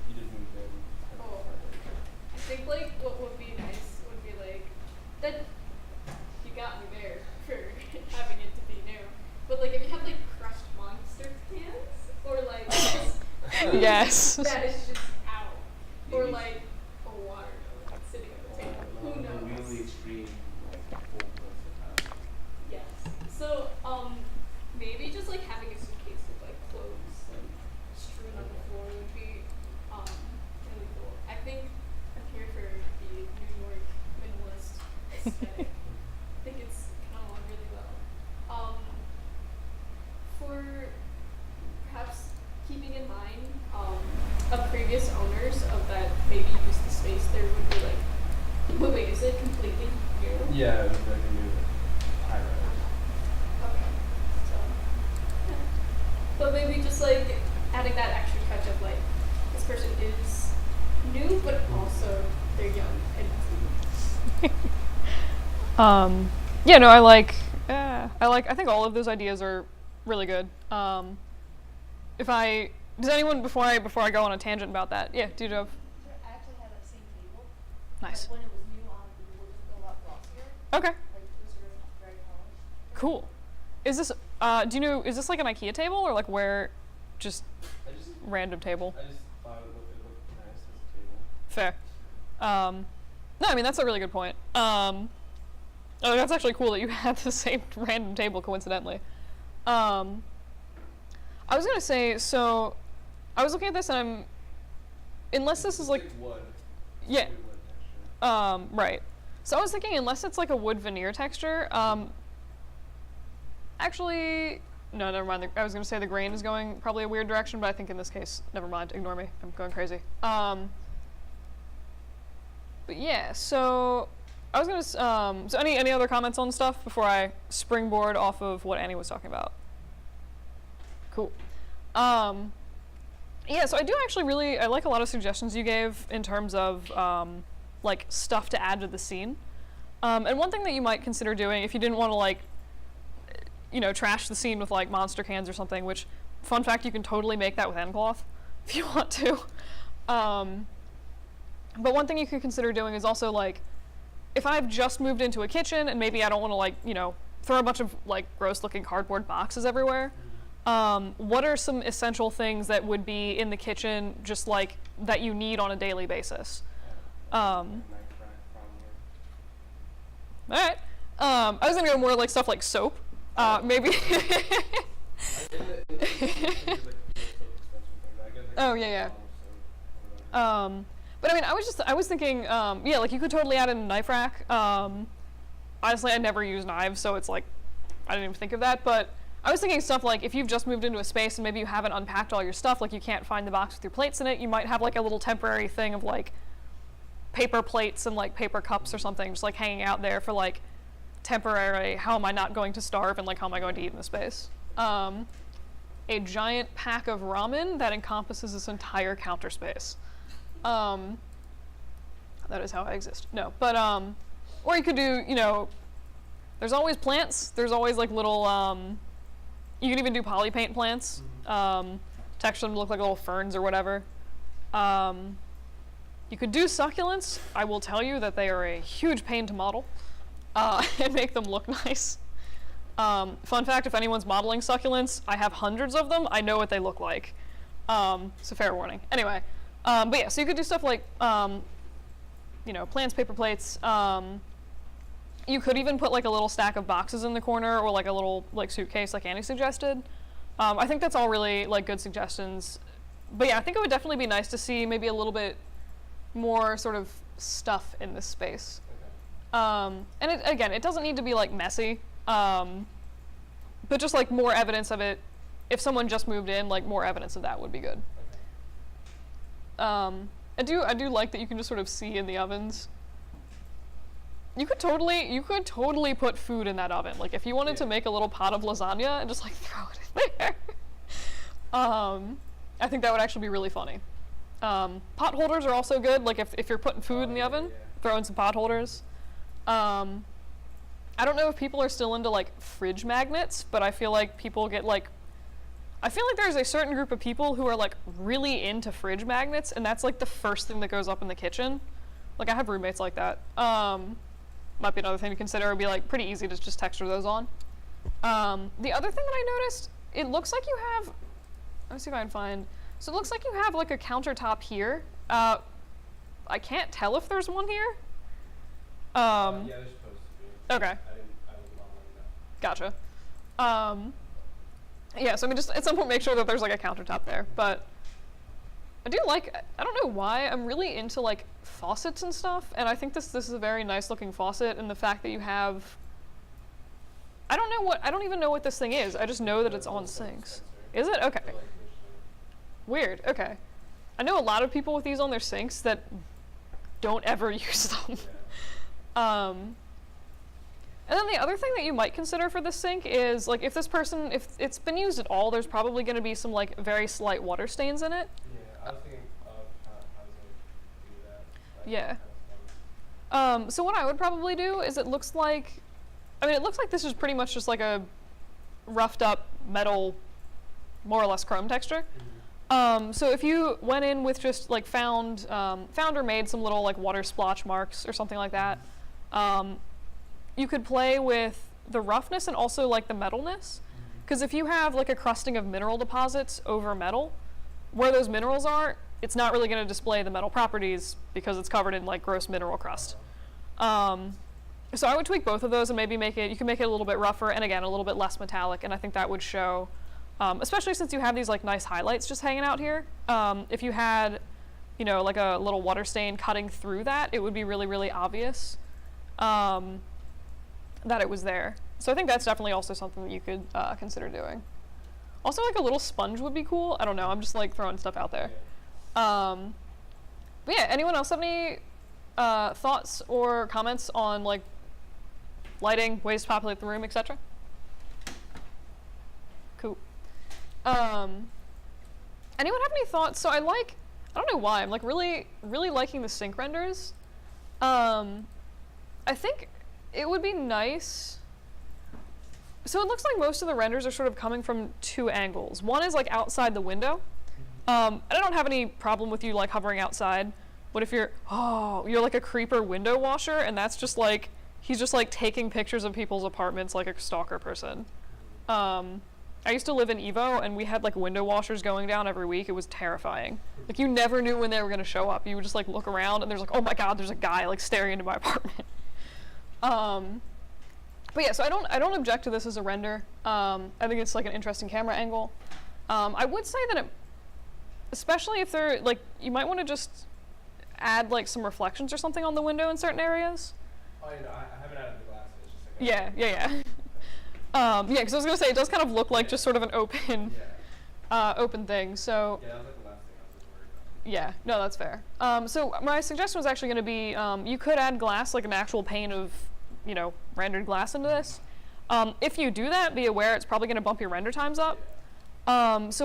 he just moved in. Kind of Oh. apartment. I think like what would be nice would be like that you got me there for having it to be new. But like if you have like crushed monster cans or like Yes. that is just out. Or like a watermelon sitting on the table. Who knows? Really extreme, like full person. Yes. So, maybe just like having a suitcase with like clothes like strewn on the floor would be really cool. I think I'm here for the New York minimalist aesthetic. I think it's kind of on really well. keeping in mind of previous owners of that maybe use the space, there would be like, wait, is it completely new? Yeah, it was like a new high rise. Okay, so, yeah. But maybe just like adding that extra touch of like, this person is new, but also they're young and messy. Yeah, no, I think all of those ideas are really good. Does anyone, before I go on a tangent about that, yeah, do you have? I actually had that same table. Nice. But when it was new on, it was just a lot glossier. Okay, Like it was very polished. cool. Is this, do you know, is this like an IKEA table or like where, just I just random table? I just thought it looked nice as a table. Fair. No, I mean, that's a really good point. Oh, that's actually cool that you had the same random table coincidentally. I was gonna say, so I was looking at this and unless this is like, wood. yeah, Wood texture. right. So I was thinking unless it's like a wood veneer texture, actually, no, never mind. I was gonna say the grain is going probably a weird direction, but I think in this case, never mind, ignore me, I'm going crazy. But yeah, so I was gonna, so any other comments on stuff before I springboard off of what Annie was talking about? Cool. Yeah, so I do actually I like a lot of suggestions you gave in terms of like stuff to add to the scene. And one thing that you might consider doing if you didn't want to like, you know, trash the scene with like monster cans or something, which, fun fact, you can totally make that with end cloth if you want to. But one thing you could consider doing is also like, if I've just moved into a kitchen and maybe I don't want to like, you know, throw a bunch of like gross looking cardboard boxes everywhere, what are some essential things that would be in the kitchen just like that you need on a daily basis? All right. I was gonna go more like stuff like soap, maybe. Oh yeah, yeah. But I mean, I was thinking, yeah, like you could totally add in a knife rack. Honestly, I never use knives, so it's like, I didn't even think of that. But I was thinking stuff like if you've just moved into a space and maybe you haven't unpacked all your stuff, like you can't find the box with your plates in it, you might have like a little temporary thing of like paper plates and like paper cups or something, just like hanging out there for like temporary, how am I not going to starve and like how am I going to eat in the space? A giant pack of ramen that encompasses this entire counter space. That is how I exist. No, but, or you could do, you know, there's always plants. There's always like little, you can even do poly paint plants, to actually look like little ferns or whatever. You could do succulents. I will tell you that they are a huge pain to model, and make them look nice. Fun fact, if anyone's modeling succulents, I have hundreds of them. I know what they look like. So fair warning. Anyway. But yeah, so you could do stuff like, you know, plants, paper plates. You could even put like a little stack of boxes in the corner or like a little like suitcase like Annie suggested. I think that's all really like good suggestions. But yeah, I think it would definitely be nice to see maybe a little bit more sort of stuff in this space. Okay. And again, it doesn't need to be like messy, but just like more evidence of it. If someone just moved in, like more evidence of that would be good. I do like that you can just sort of see in the ovens. You could totally put food in that oven. Like if you wanted to make a little pot of lasagna and just like throw it in there. I think that would actually be really funny. Pot holders are also good. Like if you're putting food in the oven, throw in some pot holders. I don't know if people are still into like fridge magnets, but I feel like people get like, I feel like there's a certain group of people who are like really into fridge magnets, and that's like the first thing that goes up in the kitchen. Like I have roommates like that. Might be another thing to consider. It'd be like pretty easy to just texture those on. The other thing that I noticed, it looks like you have, let me see if I can find, so it looks like you have like a countertop here. I can't tell if there's one here. Yeah, they're supposed to be. Okay. I wasn't modeling that. Gotcha. Yeah, so I mean, just at some point make sure that there's like a countertop there. But I do like, I don't know why, I'm really into like faucets and stuff, and I think this is a very nice looking faucet, and the fact that you have, I don't even know what this thing is. I just know that it's on sinks. Is it? Okay. Weird. Okay. I know a lot of people with these on their sinks that don't ever use them. Yeah. And then the other thing that you might consider for this sink is like if it's been used at all, there's probably going to be some like very slight water stains in it. Yeah, I was thinking of how to do that. Like, Yeah. kind of fun. So what I would probably do is it looks like this is pretty much just like a roughed up metal, more or less chrome texture. So if you went in with just like found or made some little like water splotch marks or something like that, you could play with the roughness and also like the metalness. Because if you have like a crusting of mineral deposits over metal, where those minerals are, it's not really going to display the metal properties because it's covered in like gross mineral crust. So I would tweak both of those and maybe you can make it a little bit rougher and again a little bit less metallic, and I think that would show, especially since you have these like nice highlights just hanging out here. If you had, like a little water stain cutting through that, it would be really, really obvious that it was there. So I think that's definitely also something that you could consider doing. Also, like a little sponge would be cool. I don't know. I'm just like throwing stuff out there. But yeah, anyone else have any thoughts or comments on like lighting, ways to populate the room, etc.? Cool. Anyone have any thoughts? So I don't know why, I'm like really, really liking the sync renders. I think it would be nice. So it looks like most of the renders are sort of coming from two angles. One is like outside the window. I don't have any problem with you like hovering outside. What if you're like a creeper window washer and that's just like, he's just like taking pictures of people's apartments like a stalker person. I used to live in Evo and we had like window washers going down every week. It was terrifying. Like you never knew when they were gonna show up. You would just like look around and there's like, oh my God, there's a guy like staring into my apartment. But yeah, so I don't object to this as a render. I think it's like an interesting camera angle. I would say that especially if they're like, you might want to just add like some reflections or something on the window in certain areas. Oh, I haven't added the glasses. It's just like Yeah. Yeah, because I was gonna say it does kind of look like just sort of an open, open thing. So yeah, that was like the last thing I was worried about. yeah, no, that's fair. So my suggestion was actually going to be you could add glass, like an actual pane of, rendered glass into this. If you do that, be aware it's probably going to bump your render times up. So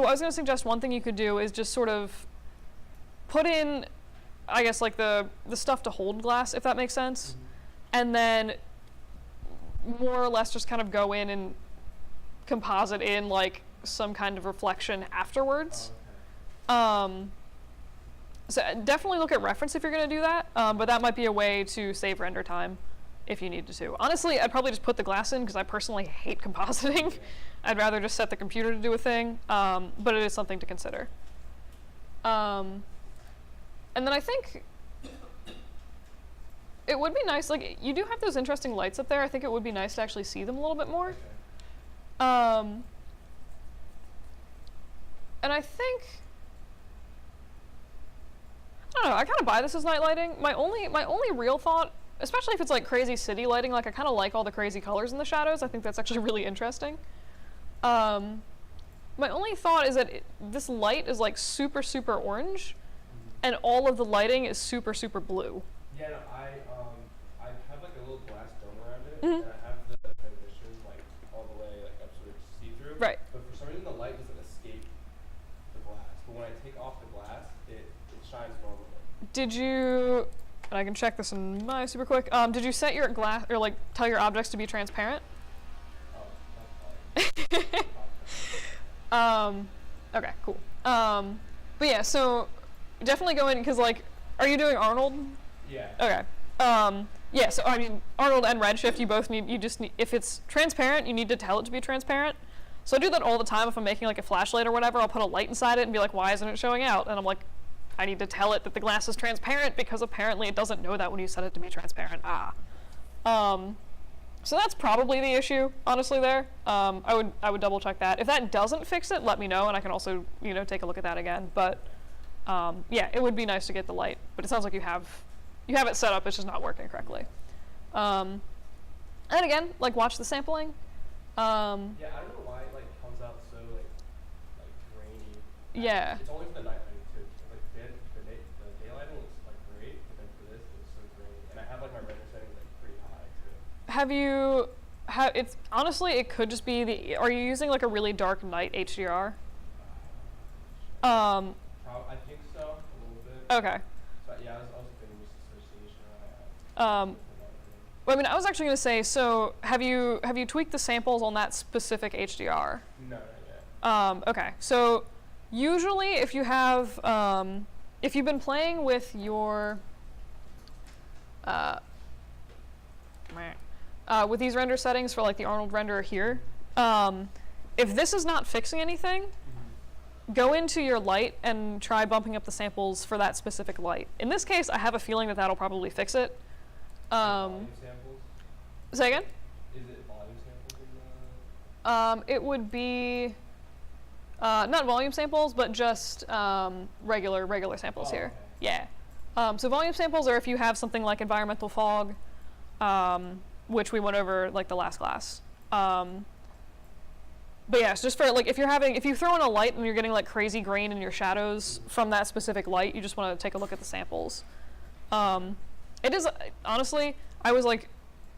I was going to suggest one thing you could do is just sort of put in, I guess, like the stuff to hold glass, if that makes sense, and then more or less just kind of go in and composite in like some kind of reflection afterwards. So definitely look at reference if you're going to do that, but that might be a way to save render time if you needed to. Honestly, I'd probably just put the glass in because I personally hate compositing. I'd rather just set the computer to do a thing, but it is something to consider. And then I think it would be nice, like you do have those interesting lights up there. I think it would be nice to actually see them a little bit more. And I think, I don't know, I kind of buy this as night lighting. My only real thought, especially if it's like crazy city lighting, like I kind of like all the crazy colors in the shadows. I think that's actually really interesting. My only thought is that this light is like super, super orange, and all of the lighting is super, super blue. Yeah, no, I have like a little glass dome around it, and I have the transition like all the way like up so it's see-through. Right. But for some reason the light doesn't escape the glass. But when I take off the glass, it shines normally. Did you, and I can check this in my super quick, did you set your glass, or like tell your objects to be transparent? Oh, that's fine. Okay, cool. But yeah, so definitely go in, because like, are you doing Arnold? Yeah. Okay. Yeah, so I mean, Arnold and Redshift, you just need, if it's transparent, you need to tell it to be transparent. So I do that all the time if I'm making like a flashlight or whatever. I'll put a light inside it and be like, why isn't it showing out? And I'm like, I need to tell it that the glass is transparent because apparently it doesn't know that when you set it to be transparent. So that's probably the issue, honestly, there. I would double check that. If that doesn't fix it, let me know and I can also, take a look at that again. But yeah, it would be nice to get the light, but it sounds like you have it set up, it's just not working correctly. And again, like watch the sampling. Yeah, I don't know why it like comes out so like grainy. Yeah. It's only for the night lighting too. Like the day lighting looks like great, but then for this it looks so great. And I have like my render settings like pretty high too. Have you? It's honestly, it could just be the. Are you using like a really dark night HDR? Um. I think so, a little bit. Okay. So yeah, I was thinking just association Um. Well, I mean, I was actually going to say. So, have you tweaked the samples on that specific HDR? No, not yet. Okay. So, usually, if you have, if you've been playing with your, with these render settings for like the Arnold renderer here, if this is not fixing anything, go into your light and try bumping up the samples for that specific light. In this case, I have a feeling that that'll probably fix it. Volume samples? Say again? Is it volume samples in the? It would be not volume samples, but just regular samples here. Okay. Yeah. So volume samples are if you have something like environmental fog, which we went over like the last class. But yeah, it's just for like if you throw in a light and you're getting like crazy grain in your shadows from that specific light, you just want to take a look at the samples. It is honestly, I was like,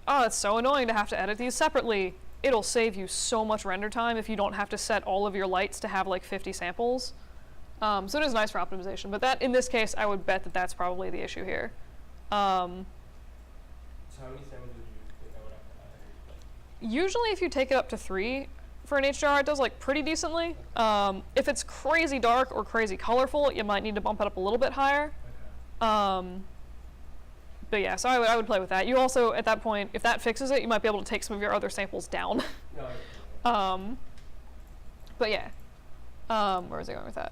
oh, it's so annoying to have to edit these separately. It'll save you so much render time if you don't have to set all of your lights to have like 50 samples. So it is nice for optimization, but that in this case, I would bet that that's probably the issue here. So how many samples would you think I would have to add? Usually, if you take it up to 3 for an HDR, it does like pretty decently. If it's crazy dark or crazy colorful, you might need to bump it up a little bit higher. Okay. But yeah, so I would play with that. You also, at that point, if that fixes it, you might be able to take some of your other samples down. No, But yeah, where was I going with that?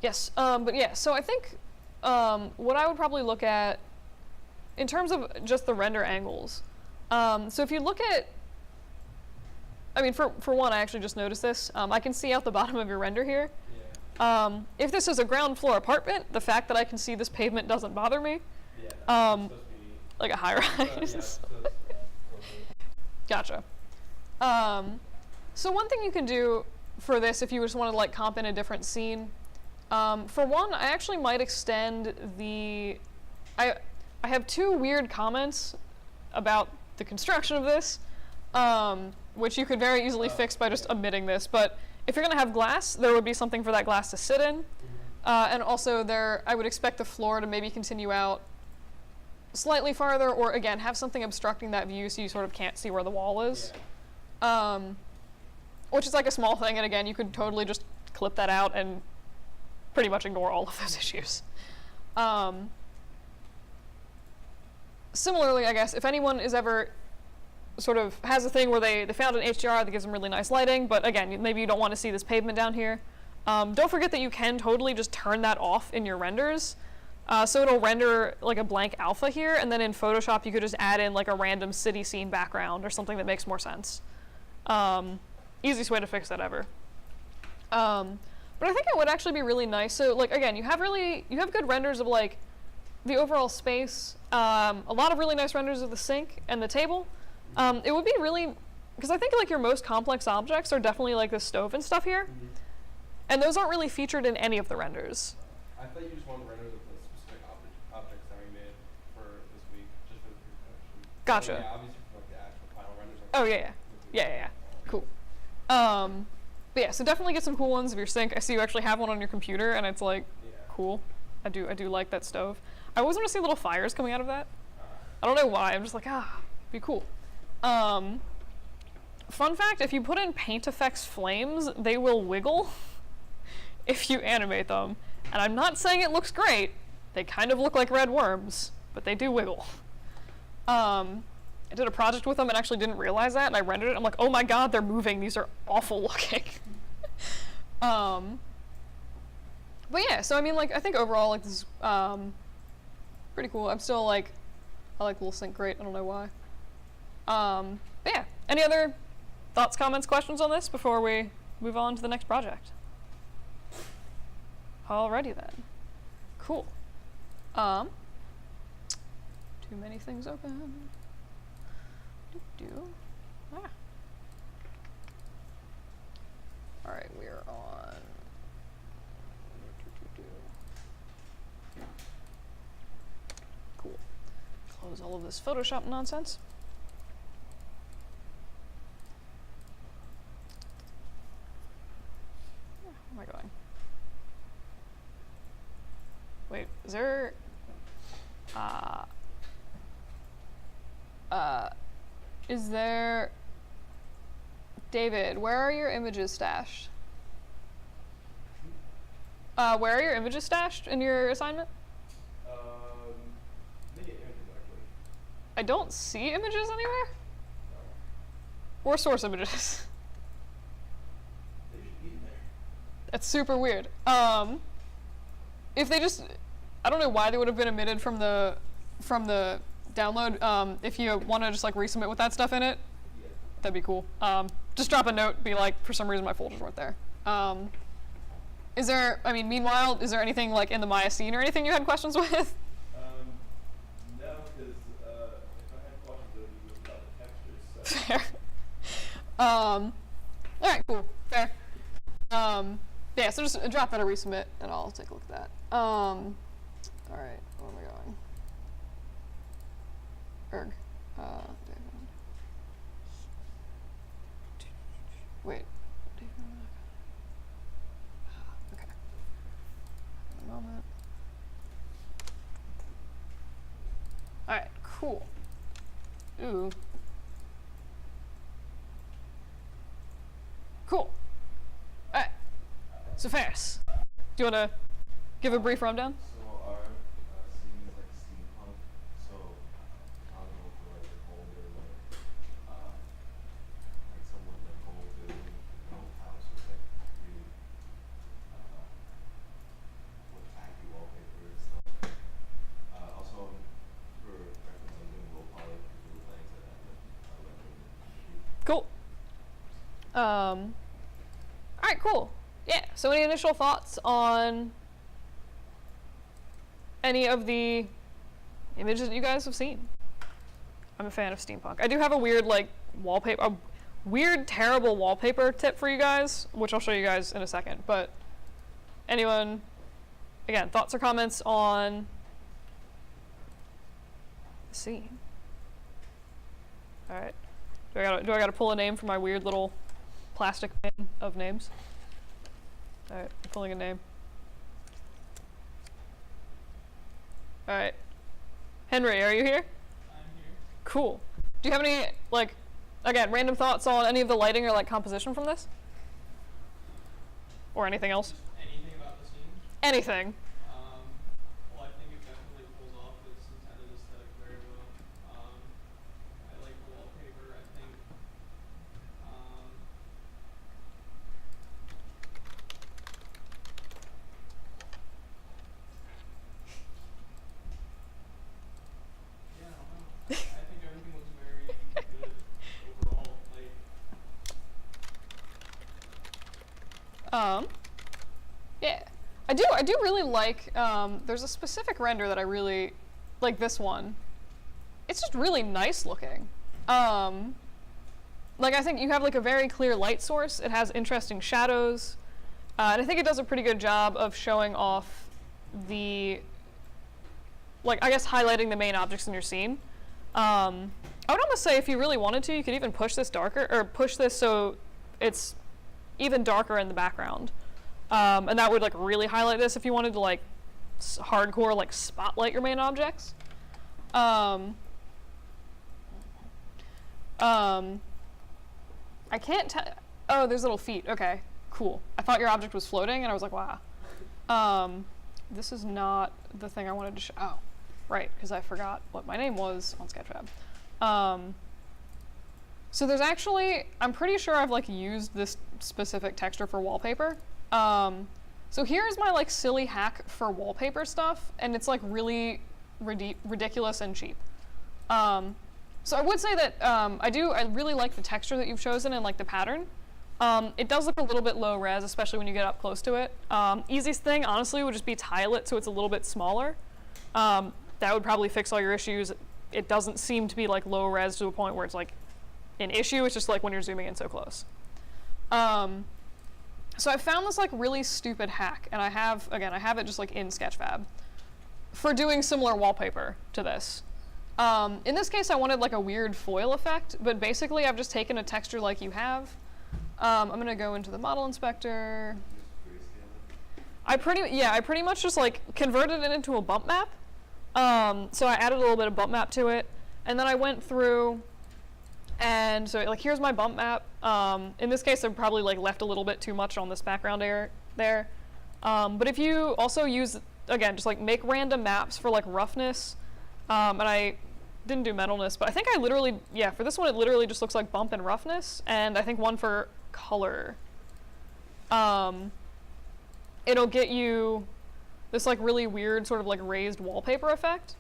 Yes, but yeah, so I think what I would probably look at in terms of just the render angles. So if you look at, I mean, for one, I actually just noticed this. I can see out the bottom of your render here. Yeah. If this is a ground floor apartment, the fact that I can see this pavement doesn't bother me. Yeah. It's supposed to be, Like a high rise. yeah, it's supposed to, Gotcha. So one thing you can do for this, if you just want to like comp in a different scene, for one, I actually might extend the. I have 2 weird comments about the construction of this, which you could very easily fix by just omitting this. But if you're going to have glass, there would be something for that glass to sit in, and also I would expect the floor to maybe continue out slightly farther, or again, have something obstructing that view so you sort of can't see where the wall is. Yeah. Which is like a small thing, and again, you could totally just clip that out and pretty much ignore all of those issues. Similarly, I guess, if anyone is ever sort of has a thing where they found an HDR that gives them really nice lighting, but again, maybe you don't want to see this pavement down here, don't forget that you can totally just turn that off in your renders. So it'll render like a blank alpha here, and then in Photoshop you could just add in like a random city scene background or something that makes more sense. Easiest way to fix that ever. But I think it would actually be really nice. So like again, you have good renders of like the overall space, a lot of really nice renders of the sink and the table. It would be really, because I think like your most complex objects are definitely like the stove and stuff here, and those aren't really featured in any of the renders. I thought you just wanted to render the specific objects that we made for this week, just for the pre-production. Gotcha. Yeah, obviously for like the actual final renders. Oh yeah. Cool. But yeah, so definitely get some cool ones of your sink. I see you actually have one on your computer, and it's like cool. I do like that stove. I always want to see little fires coming out of that. I don't know why. I'm just like be cool. Fun fact: if you put in paint effects flames, they will wiggle if you animate them. And I'm not saying it looks great. They kind of look like red worms, but they do wiggle. I did a project with them and actually didn't realize that, and I rendered it. I'm like, oh my god, they're moving. These are awful looking. But yeah, so I mean, like, I think overall, like, this is pretty cool. I'm still like, I like the little sink grate. I don't know why. But yeah, any other thoughts, comments, questions on this before we move on to the next project? Alrighty then. Cool. Too many things open. Alright, we're on close all of this Photoshop nonsense. Where am I going? Wait, is there... is there... David, where are your images stashed? Where are your images stashed in your assignment? Maybe images actually. I don't see images anywhere. Or source images. They should be in there. That's super weird. If they just, I don't know why they would have been omitted from the download. If you want to just like resubmit with that stuff in it, Yeah. that'd be cool. Just drop a note, be like, for some reason my folders weren't there. Is there, I mean, meanwhile, is there anything like in the Maya scene or anything you had questions with? No, because if I had questions, it would be about the textures. So. Fair. All right, cool, fair. Yeah, so just drop that a resubmit, and I'll take a look at that. All right, where am I going? Erg. David. Wait. David. Okay. A moment. All right, cool. Ooh. Cool. All right. So Ferris, do you want to give a brief rundown? So our scene is like steampunk. So I'll go for like an older, like someone like old building, an old house with like really with tacky wallpaper and stuff. Also for reference, I'm doing low poly because we were playing to that like Cool. All right, cool. Yeah, so any initial thoughts on any of the images that you guys have seen? I'm a fan of steampunk. I do have a weird, like, wallpaper, a weird, terrible wallpaper tip for you guys, which I'll show you guys in a second. But anyone, again, thoughts or comments on the scene? All right. Do I gotta pull a name from my weird little plastic bin of names? All right, I'm pulling a name. All right. Henry, are you here? I'm here. Cool. Do you have any, like, again, random thoughts on any of the lighting or, like, composition from this? Or anything else? Just anything about the scene? Anything. Well, I think it definitely pulls off its intended aesthetic very well. I like the wallpaper. I think, yeah, I don't know. I think everything looks very good overall. Like, Yeah. I do really like, there's a specific render that I really, like this one. It's just really nice looking. Like I think you have like a very clear light source. It has interesting shadows. And I think it does a pretty good job of showing off the, like, I guess highlighting the main objects in your scene. I would almost say if you really wanted to, you could even push this darker, or push this so it's even darker in the background. And that would like really highlight this if you wanted to like hardcore like spotlight your main objects. I can't tell. Oh, there's little feet. Okay, cool. I thought your object was floating, and I was like, wow. This is not the thing I wanted to show. Oh, right, because I forgot what my name was on Sketchfab. So there's actually, I'm pretty sure I've like used this specific texture for wallpaper. So here's my like silly hack for wallpaper stuff, and it's like really ridiculous and cheap. So I would say that I really like the texture that you've chosen and like the pattern. It does look a little bit low res, especially when you get up close to it. Easiest thing, honestly, would just be tile it so it's a little bit smaller. That would probably fix all your issues. It doesn't seem to be like low res to a point where it's like an issue. It's just like when you're zooming in so close. So I found this like really stupid hack, and I have it just like in Sketchfab for doing similar wallpaper to this. In this case, I wanted like a weird foil effect, but basically I've just taken a texture like you have. I'm gonna go into the model inspector. Just grayscale it. I pretty much just like converted it into a bump map. So I added a little bit of bump map to it, and then I went through, and so like here's my bump map. In this case, I probably like left a little bit too much on this background area there. But if you also use, again, just like make random maps for like roughness, and I didn't do metalness, but I think I literally, yeah, for this one it literally just looks like bump and roughness, and I think one for color. It'll get you this like really weird sort of like raised wallpaper effect.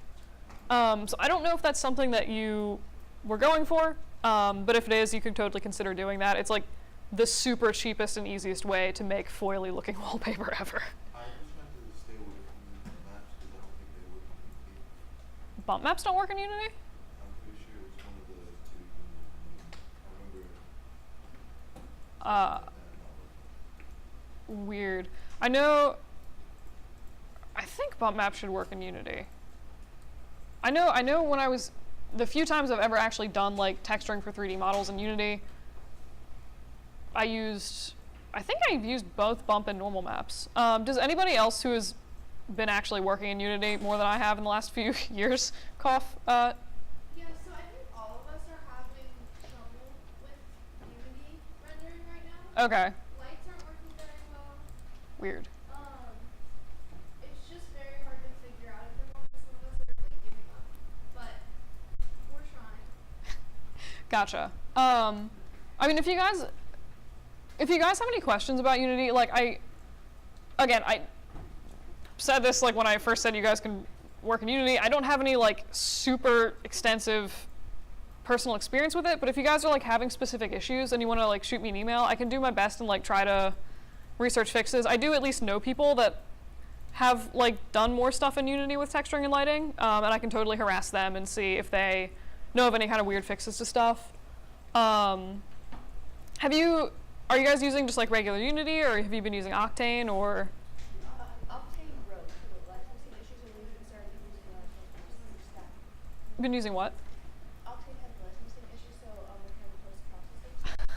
So I don't know if that's something that you were going for, but if it is, you could totally consider doing that. It's like the super cheapest and easiest way to make foily looking wallpaper ever. I was trying to stay away from the maps because I don't think they work in Unity. Bump maps don't work in Unity? I'm pretty sure it was one of the two you can I remember Uh, something like that not working. Weird. I think bump map should work in Unity. I know when I was, the few times I've ever actually done like texturing for 3D models in Unity, I think I've used both bump and normal maps. Does anybody else who has been actually working in Unity more than I have in the last few years cough? Yeah, so I think all of us are having trouble with Unity rendering right now. Okay, Lights aren't working very well. weird. It's just very hard to figure out at the moment. Some of us are like giving up, but we're trying. Gotcha. I mean, if you guys have any questions about Unity, like I said this like when I first said you guys can work in Unity. I don't have any like super extensive personal experience with it, but if you guys are like having specific issues and you want to like shoot me an email, I can do my best and like try to research fixes. I do at least know people that have like done more stuff in Unity with texturing and lighting, and I can totally harass them and see if they know of any kind of weird fixes to stuff. Are you guys using just like regular Unity, or have you been using Octane, or? Octane wrote the licensing issues and we started using licensing stack. Been using what? Octane had licensing issues, so we're trying to post-process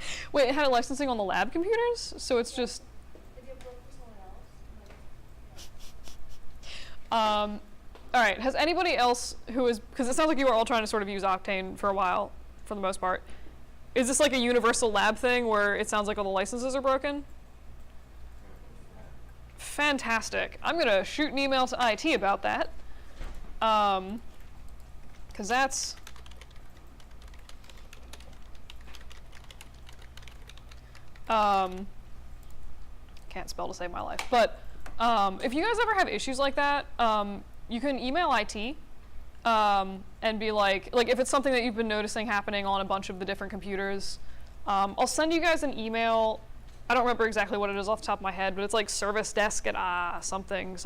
it. Wait, it had a licensing on the lab computers, so it's just. If you work for someone else, All right. Has anybody else who is, because it sounds like you were all trying to sort of use Octane for a while, for the most part. Is this like a universal lab thing where it sounds like all the licenses are broken? Fantastic. I'm gonna shoot an email to IT about that. Because that's. Can't spell to save my life. But if you guys ever have issues like that, you can email IT and be like if it's something that you've been noticing happening on a bunch of the different computers, I'll send you guys an email. I don't remember exactly what it is off the top of my head, but it's like service desk at something.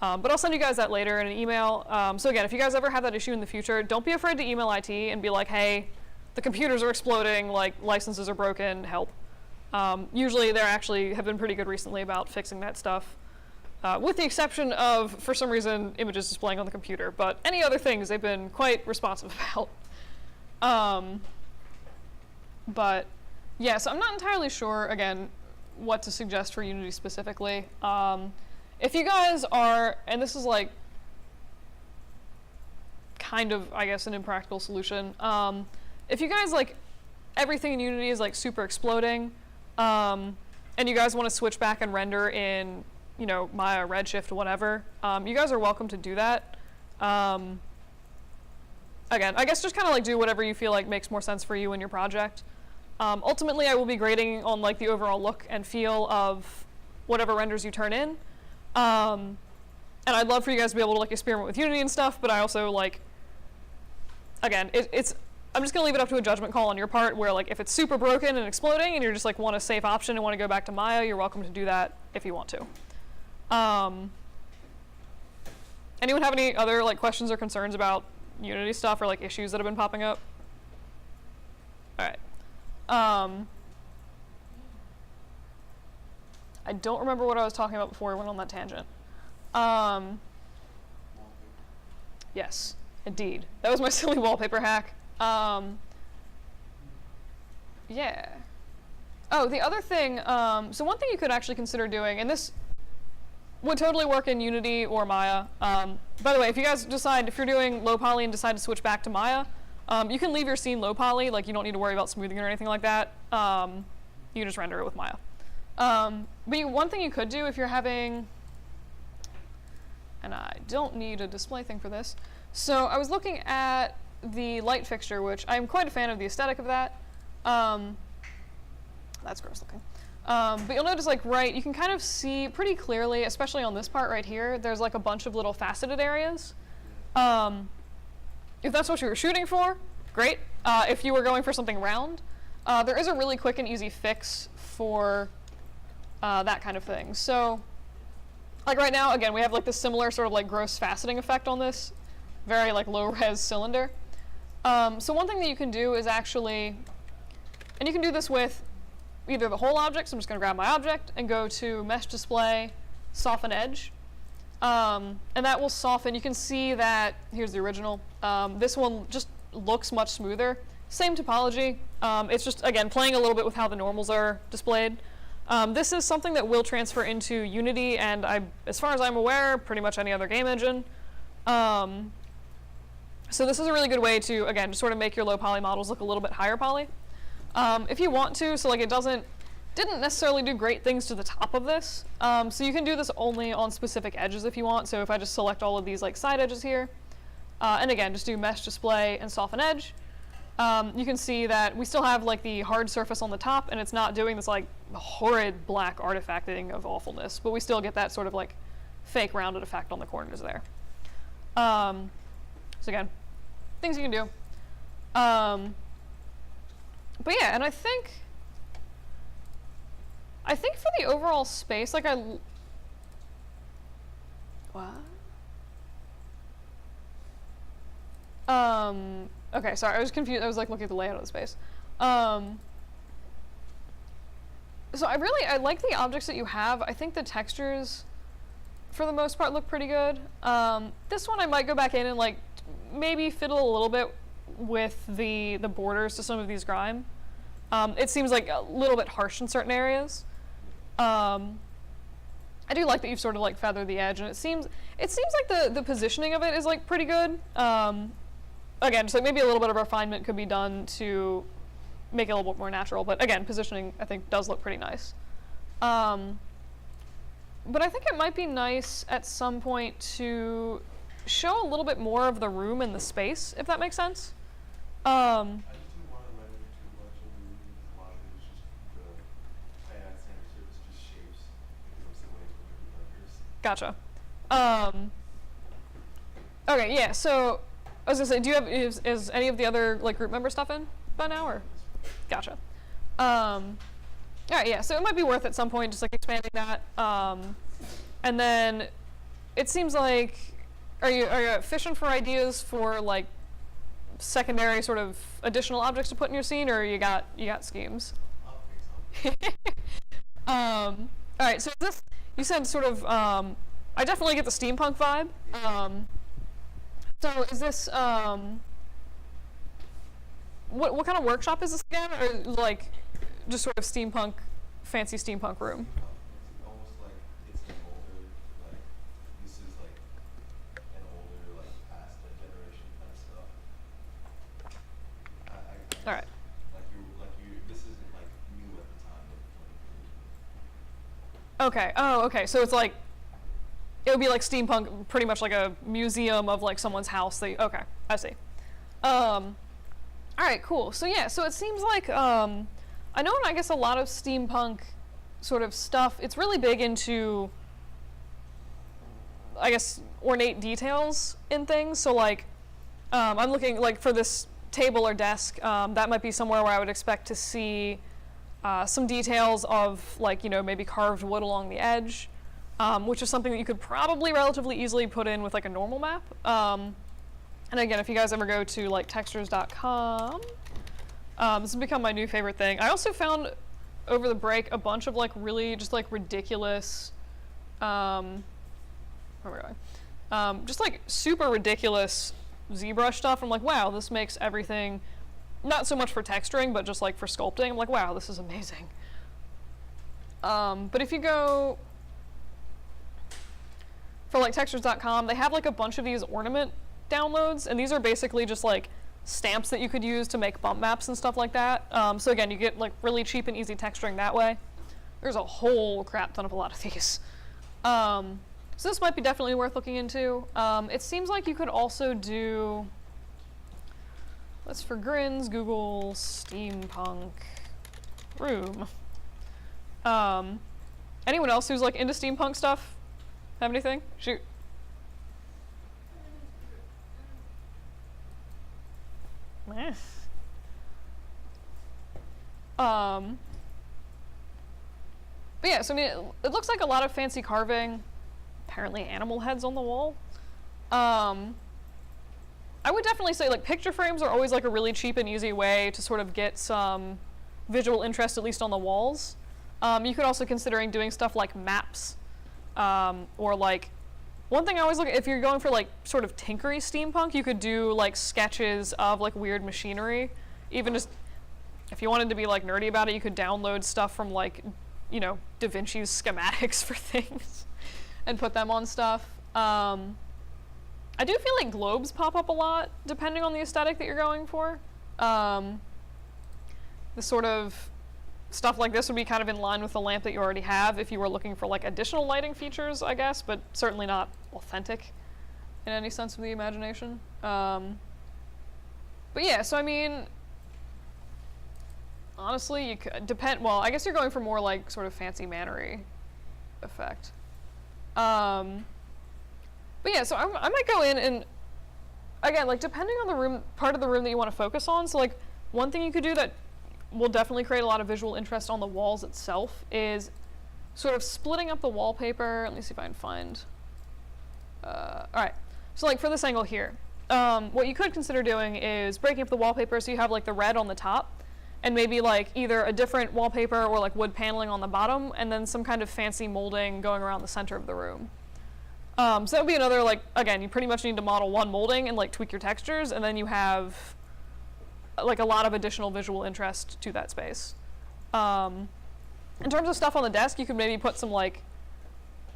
But I'll send you guys that later in an email. So again, if you guys ever have that issue in the future, don't be afraid to email IT and be like, hey, the computers are exploding, like licenses are broken, help. Usually they actually have been pretty good recently about fixing that stuff. With the exception of, for some reason, images displaying on the computer. But any other things, they've been quite responsive about. But yeah, so I'm not entirely sure, again, what to suggest for Unity specifically. If you guys are, and this is like kind of, I guess, an impractical solution. If you guys like, everything in Unity is like super exploding, and you guys want to switch back and render in Maya, Redshift, whatever, you guys are welcome to do that. Again, I guess just kind of like do whatever you feel like makes more sense for you and your project. Ultimately, I will be grading on like the overall look and feel of whatever renders you turn in. And I'd love for you guys to be able to like experiment with Unity and stuff, but I also like, again, I'm just gonna leave it up to a judgment call on your part where like if it's super broken and exploding and you're just like want a safe option and want to go back to Maya, you're welcome to do that if you want to. Anyone have any other like questions or concerns about Unity stuff or like issues that have been popping up? All right. I don't remember what I was talking about before I went on that tangent. Yes, indeed. That was my silly wallpaper hack. Yeah. Oh, the other thing, so one thing you could actually consider doing, and this would totally work in Unity or Maya. By the way, if you guys decide, if you're doing low poly and decide to switch back to Maya, you can leave your scene low poly, like you don't need to worry about smoothing it or anything like that. You just render it with Maya. One thing you could do if you're having, and I don't need a display thing for this, so I was looking at the light fixture, which I'm quite a fan of the aesthetic of that. That's gross looking. But you'll notice, like, you can kind of see pretty clearly, especially on this part right here, there's like a bunch of little faceted areas. If that's what you were shooting for, great. If you were going for something round, there is a really quick and easy fix for that kind of thing. So, like right now, again, we have like this similar sort of like gross faceting effect on this very like low res cylinder. So one thing that you can do is actually, and you can do this with either the whole object, so I'm just gonna grab my object and go to Mesh Display, Soften Edge. And that will soften, you can see that, here's the original, this one just looks much smoother. Same topology, it's just, again, playing a little bit with how the normals are displayed. This is something that will transfer into Unity and, as far as I'm aware, pretty much any other game engine. So this is a really good way to, again, just sort of make your low poly models look a little bit higher poly. If you want to, so like it didn't necessarily do great things to the top of this. So you can do this only on specific edges if you want. So if I just select all of these like side edges here, and again, just do Mesh Display and Soften Edge, you can see that we still have like the hard surface on the top and it's not doing this like horrid black artifacting of awfulness, but we still get that sort of like fake rounded effect on the corners there. So again, things you can do. But yeah, and I think for the overall space, like what? Okay, sorry, I was confused. I was like looking at the layout of the space. So I like the objects that you have. I think the textures, for the most part, look pretty good. This one I might go back in and like maybe fiddle a little bit with the borders to some of these grime. It seems like a little bit harsh in certain areas. I do like that you've sort of like feathered the edge, and it seems like the positioning of it is like pretty good. Again, just like maybe a little bit of refinement could be done to make it a little bit more natural, but again, positioning I think does look pretty nice. But I think it might be nice at some point to show a little bit more of the room and the space, if that makes sense. I just didn't want to render too much of the movie because a lot of it is just the standard surface just shapes because I'm still waiting for the renders. Gotcha. Okay, yeah, so I was gonna say, do you have, is any of the other like group member stuff in by now, or? Gotcha. All right, yeah, so it might be worth at some point just like expanding that. And then it seems like, are you fishing for ideas for like secondary sort of additional objects to put in your scene, or you got schemes? I'll fix something. All right, so this, you said sort of, I definitely get the steampunk vibe. So is this, what kind of workshop is this again, or like just sort of steampunk, fancy steampunk room? It's almost like it's an older, like, this is like an older, like, past generation kind of stuff. All right. This isn't like new at the time of Okay. Oh, okay. So it's like, it would be like steampunk, pretty much like a museum of like someone's house. Okay, I see. All right, cool. So yeah, so it seems like, I know in I guess a lot of steampunk sort of stuff, it's really big into, I guess, ornate details in things. So like, I'm looking like for this table or desk, that might be somewhere where I would expect to see some details of like, maybe carved wood along the edge. Which is something that you could probably relatively easily put in with like a normal map. And again, if you guys ever go to like textures.com, this has become my new favorite thing. I also found over the break a bunch of like really just like ridiculous, where am I going? just like super ridiculous ZBrush stuff. I'm like, wow, this makes everything, not so much for texturing, but just like for sculpting. I'm like, wow, this is amazing. But if you go for like textures.com, they have like a bunch of these ornament downloads, and these are basically just like stamps that you could use to make bump maps and stuff like that. So again, you get like really cheap and easy texturing that way. There's a whole crap ton of a lot of these. So this might be definitely worth looking into. It seems like you could also do, let's for grins, Google steampunk room. Anyone else who's like into steampunk stuff? Have anything? Shoot. Meh. But yeah, so I mean, it looks like a lot of fancy carving, apparently animal heads on the wall. I would definitely say like picture frames are always like a really cheap and easy way to sort of get some visual interest, at least on the walls. You could also considering doing stuff like maps, or like, one thing I always look at, if you're going for like sort of tinkery steampunk, you could do like sketches of like weird machinery. Even just, if you wanted to be like nerdy about it, you could download stuff from like, you know, Da Vinci's schematics for things and put them on stuff. I do feel like globes pop up a lot depending on the aesthetic that you're going for. The sort of stuff like this would be kind of in line with the lamp that you already have if you were looking for like additional lighting features, I guess, but certainly not authentic in any sense of the imagination. But yeah, so I mean, honestly, you could depend. Well, I guess you're going for more like sort of fancy mannery effect. But yeah, so I might go in and again, like depending on the room, part of the room that you want to focus on. So like one thing you could do that will definitely create a lot of visual interest on the walls itself is sort of splitting up the wallpaper. Let me see if I can find. All right, so like for this angle here, what you could consider doing is breaking up the wallpaper so you have like the red on the top, and maybe like either a different wallpaper or like wood paneling on the bottom, and then some kind of fancy molding going around the center of the room. So that would be another, like, again, you pretty much need to model one molding and like tweak your textures, and then you have like a lot of additional visual interest to that space. In terms of stuff on the desk, you could maybe put some like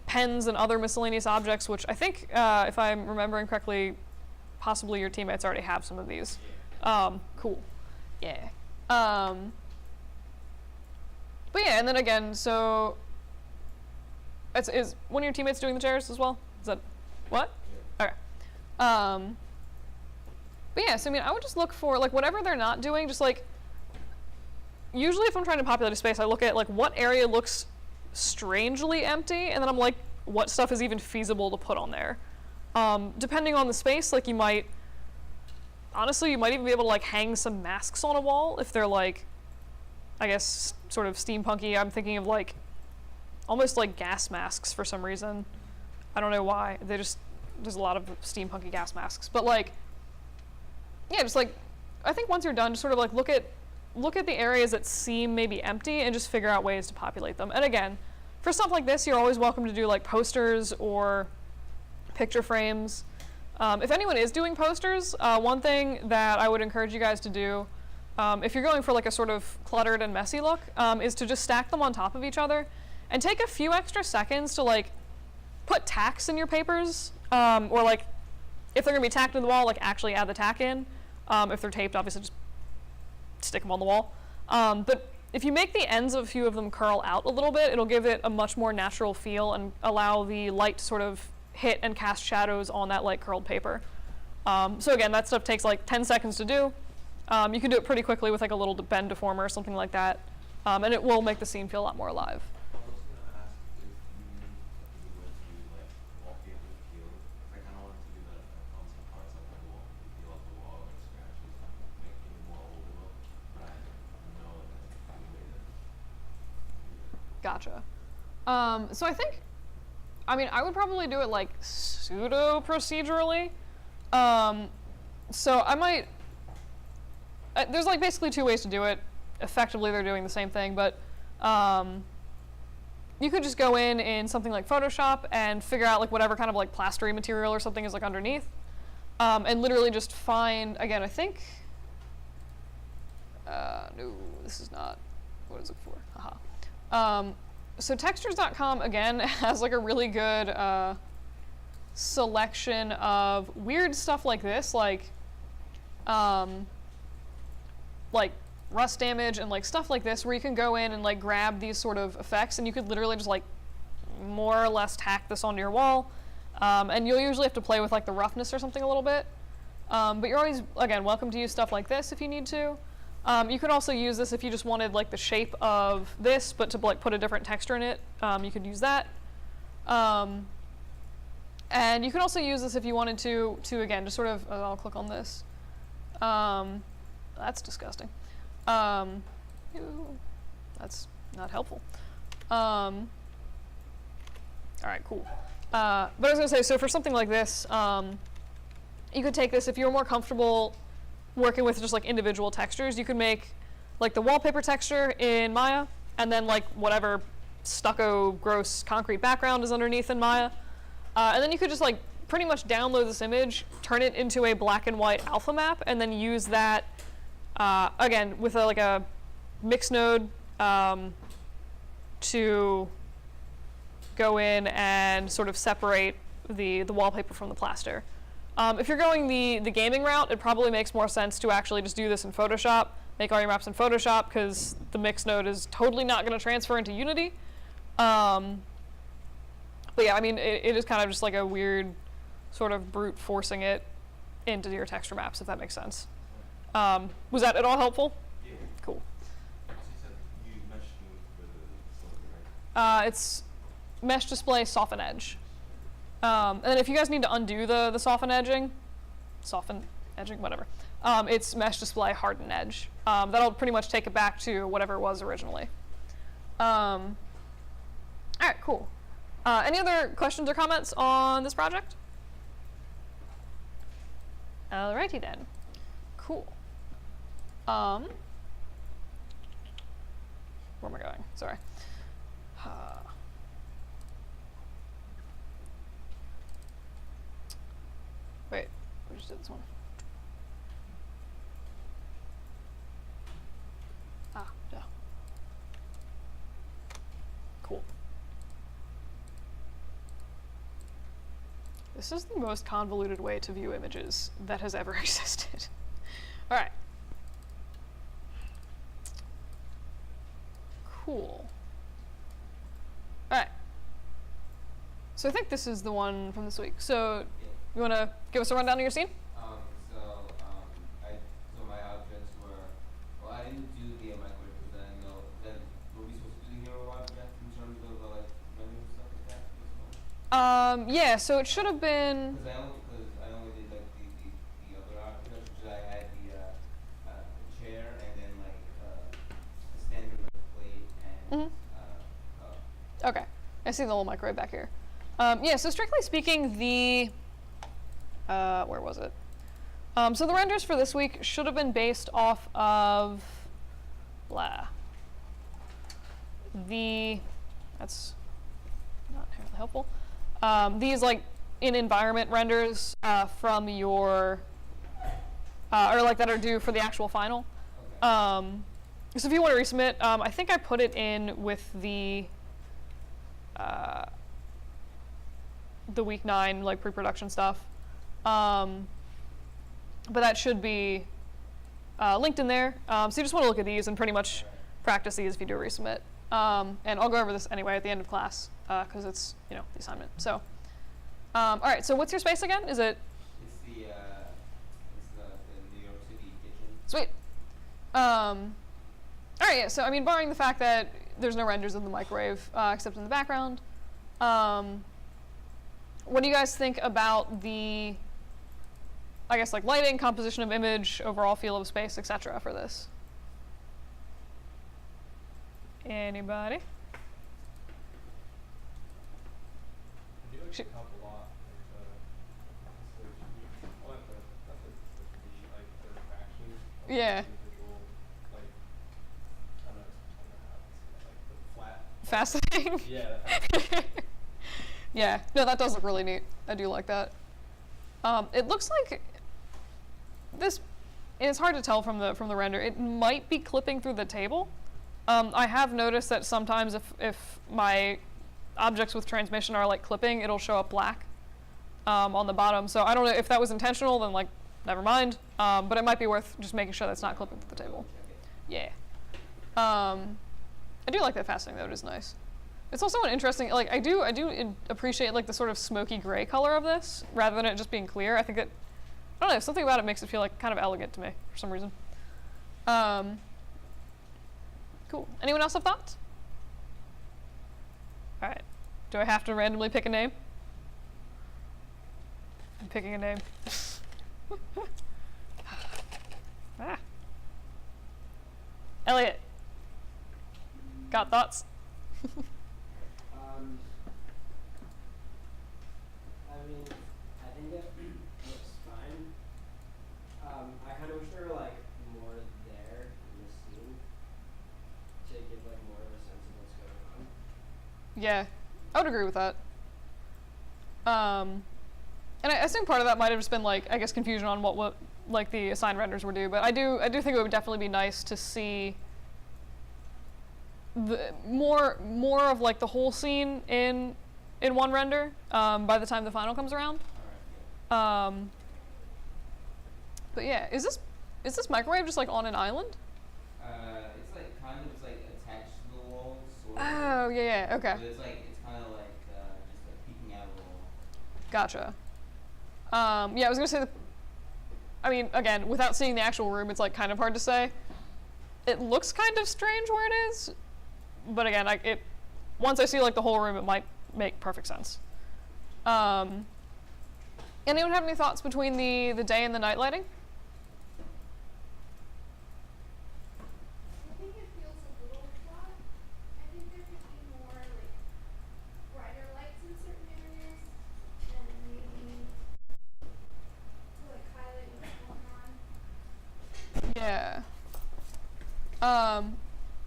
pens and other miscellaneous objects, which I think, if I'm remembering correctly, possibly your teammates already have some of these. Cool. Yeah. But yeah, and then again, so is one of your teammates doing the chairs as well? Is that what? Yeah. Okay. But yeah, so I mean, I would just look for like whatever they're not doing, just like usually if I'm trying to populate a space, I look at like what area looks strangely empty, and then I'm like, what stuff is even feasible to put on there? Depending on the space, like you might even be able to like hang some masks on a wall if they're like, I guess, sort of steampunky. I'm thinking of like almost like gas masks for some reason. I don't know why. There's a lot of steampunky gas masks, but like, yeah, just like, I think once you're done, just sort of like look at the areas that seem maybe empty and just figure out ways to populate them. And again, for stuff like this, you're always welcome to do like posters or picture frames. If anyone is doing posters, one thing that I would encourage you guys to do, if you're going for like a sort of cluttered and messy look, is to just stack them on top of each other and take a few extra seconds to like put tacks in your papers, or like if they're gonna be tacked to the wall, like actually add the tack in. If they're taped, obviously just stick them on the wall. But if you make the ends of a few of them curl out a little bit, it'll give it a much more natural feel and allow the light to sort of hit and cast shadows on that light curled paper. So again, that stuff takes like 10 seconds to do. You can do it pretty quickly with like a little bend deformer or something like that, and it will make the scene feel a lot more alive. I was gonna ask if you went to like wallpaper peel. I kind of wanted to do that on some parts of the wall, peel off the wall or scratches, make it more holdable. But I know that that's the way to do that. Gotcha. So I think, I mean, I would probably do it like pseudo-procedurally. So I might, there's like basically two ways to do it. Effectively, they're doing the same thing, but you could just go in something like Photoshop and figure out like whatever kind of like plastery material or something is like underneath, and literally just find, again, I think, no, this is not what I was looking for. Haha. So textures.com again has like a really good selection of weird stuff like this, like rust damage and like stuff like this, where you can go in and like grab these sort of effects, and you could literally just like more or less tack this onto your wall, and you'll usually have to play with like the roughness or something a little bit, but you're always, again, welcome to use stuff like this if you need to. You could also use this if you just wanted like the shape of this, but to like put a different texture in it. You could use that. And you could also use this if you wanted to again, just sort of, I'll click on this. That's disgusting. Ew, that's not helpful. All right, cool. But I was gonna say, so for something like this, you could take this, if you're more comfortable working with just like individual textures, you could make like the wallpaper texture in Maya, and then like whatever stucco gross concrete background is underneath in Maya, and then you could just like pretty much download this image, turn it into a black and white alpha map, and then use that again with like a mix node to go in and sort of separate the wallpaper from the plaster. If you're going the gaming route, it probably makes more sense to actually just do this in Photoshop, make all your maps in Photoshop, because the mix node is totally not going to transfer into Unity. But yeah, I mean, it is kind of just like a weird sort of brute forcing it into your texture maps, if that makes sense. Was that at all helpful? Yeah. Cool. So you said you meshed with the silicon, right? It's mesh display soften edge. And then if you guys need to undo the soften edging, whatever, it's mesh display harden edge. That'll pretty much take it back to whatever it was originally. All right, cool. Any other questions or comments on this project? Alrighty then. Cool. Where am I going? Sorry. Wait, we just did this one. Yeah. Cool. This is the most convoluted way to view images that has ever existed. All right. Cool. All right. So I think this is the one from this week. So you want to give us a rundown of your scene? So my objects were, well, I didn't do the microwave because I know that were we supposed to do the hero object in terms of like menu and stuff like that? Yeah. So it should have been. Because I only did like the other objects, which I had the chair and then like a standard like plate and Okay. I see the little microwave back here. Yeah. So strictly speaking, the where was it? So the renders for this week should have been based off of that's not terribly helpful. These like in environment renders from your or like that are due for the actual final. okay. So if you want to resubmit, I think I put it in with the week 9 like pre-production stuff. But that should be linked in there. So you just want to look at these and pretty much practice these if you do a resubmit. And I'll go over this anyway at the end of class because it's, you know, the assignment. So, all right. So what's your space again? Is it? It's the New York City kitchen. Sweet. All right. Yeah. So I mean, barring the fact that there's no renders of the microwave except in the background, what do you guys think about the, I guess, like lighting, composition of image, overall feel of space, etc. for this? Anybody? I do like Shoot. the help a lot. Like the refactions of Yeah. individual, like I don't know how to say that, like the faceting. Yeah. That Yeah, no, that does look really neat. I do like that. It looks like this, and it's hard to tell from the render. It might be clipping through the table. I have noticed that sometimes if my objects with transmission are like clipping, it'll show up black on the bottom. So I don't know if that was intentional, then like, never mind. But it might be worth just making sure that's not clipping through the table. Yeah. I do like that faceting though, it is nice. It's also an interesting, like, I do appreciate like the sort of smoky gray color of this, rather than it just being clear. I think that, I don't know, something about it makes it feel like kind of elegant to me, for some reason. Cool. Anyone else have thoughts? All right. Do I have to randomly pick a name? I'm picking a name. Ah. Elliot. Got thoughts? I mean, I think it looks fine. I kind of wish there were like more there in the scene to give like more of a sense of what's going on. Yeah, I would agree with that. And I think part of that might have just been like, I guess, confusion on what like the assigned renders would do. But I do think it would definitely be nice to see the more of like the whole scene in one render by the time the final comes around. Alright, But yeah, is this microwave just like on an island? it's like kind of, it's like attached to the wall, sort of. Oh yeah, okay, But it's kind of like just like peeking out of the wall. gotcha. Yeah, I was gonna say I mean, again, without seeing the actual room, it's like kind of hard to say. It looks kind of strange where it is, but again, once I see like the whole room, it might make perfect sense. Anyone have any thoughts between the day and the night lighting? I think it feels a little flat. I think there could be more like brighter lights in certain areas and maybe to like highlight what's going on. Yeah.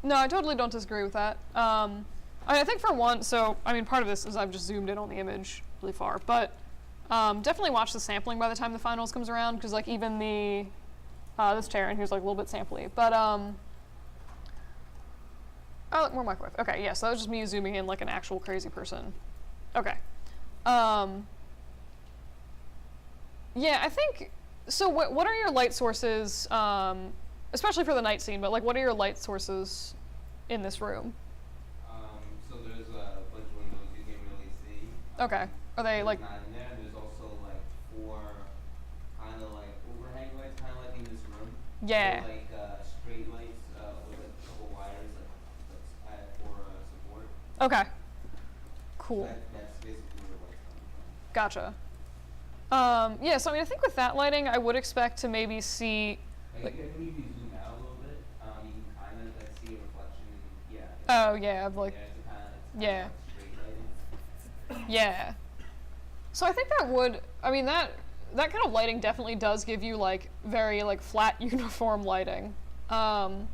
No, I totally don't disagree with that. I think for one, so, I mean, part of this is I've just zoomed in on the image really far, but definitely watch the sampling by the time the finals comes around, because like even this chair in here's like a little bit samply, but oh, look, more microwave. Okay, yeah, so that was just me zooming in like an actual crazy person. Okay. Yeah, I think, so what are your light sources, especially for the night scene, but like what are your light sources in this room? So there's a bunch of windows you can't really see. Okay. Are they like, Not in there. There's also like 4 kind of like overhang lights, kind of like in this room. yeah, They're like straight lights with like a couple wires that's for support. okay, cool. That's basically where the light's coming from. Gotcha. Yeah, so I mean, I think with that lighting, I would expect to maybe see, Like, like, I think if you zoom out a little bit, you can kind of like see a reflection. And, yeah. oh yeah, of like, Yeah, it's kind of yeah. like straight lighting. yeah. So I think that would, I mean, that kind of lighting definitely does give you like very like flat uniform lighting. So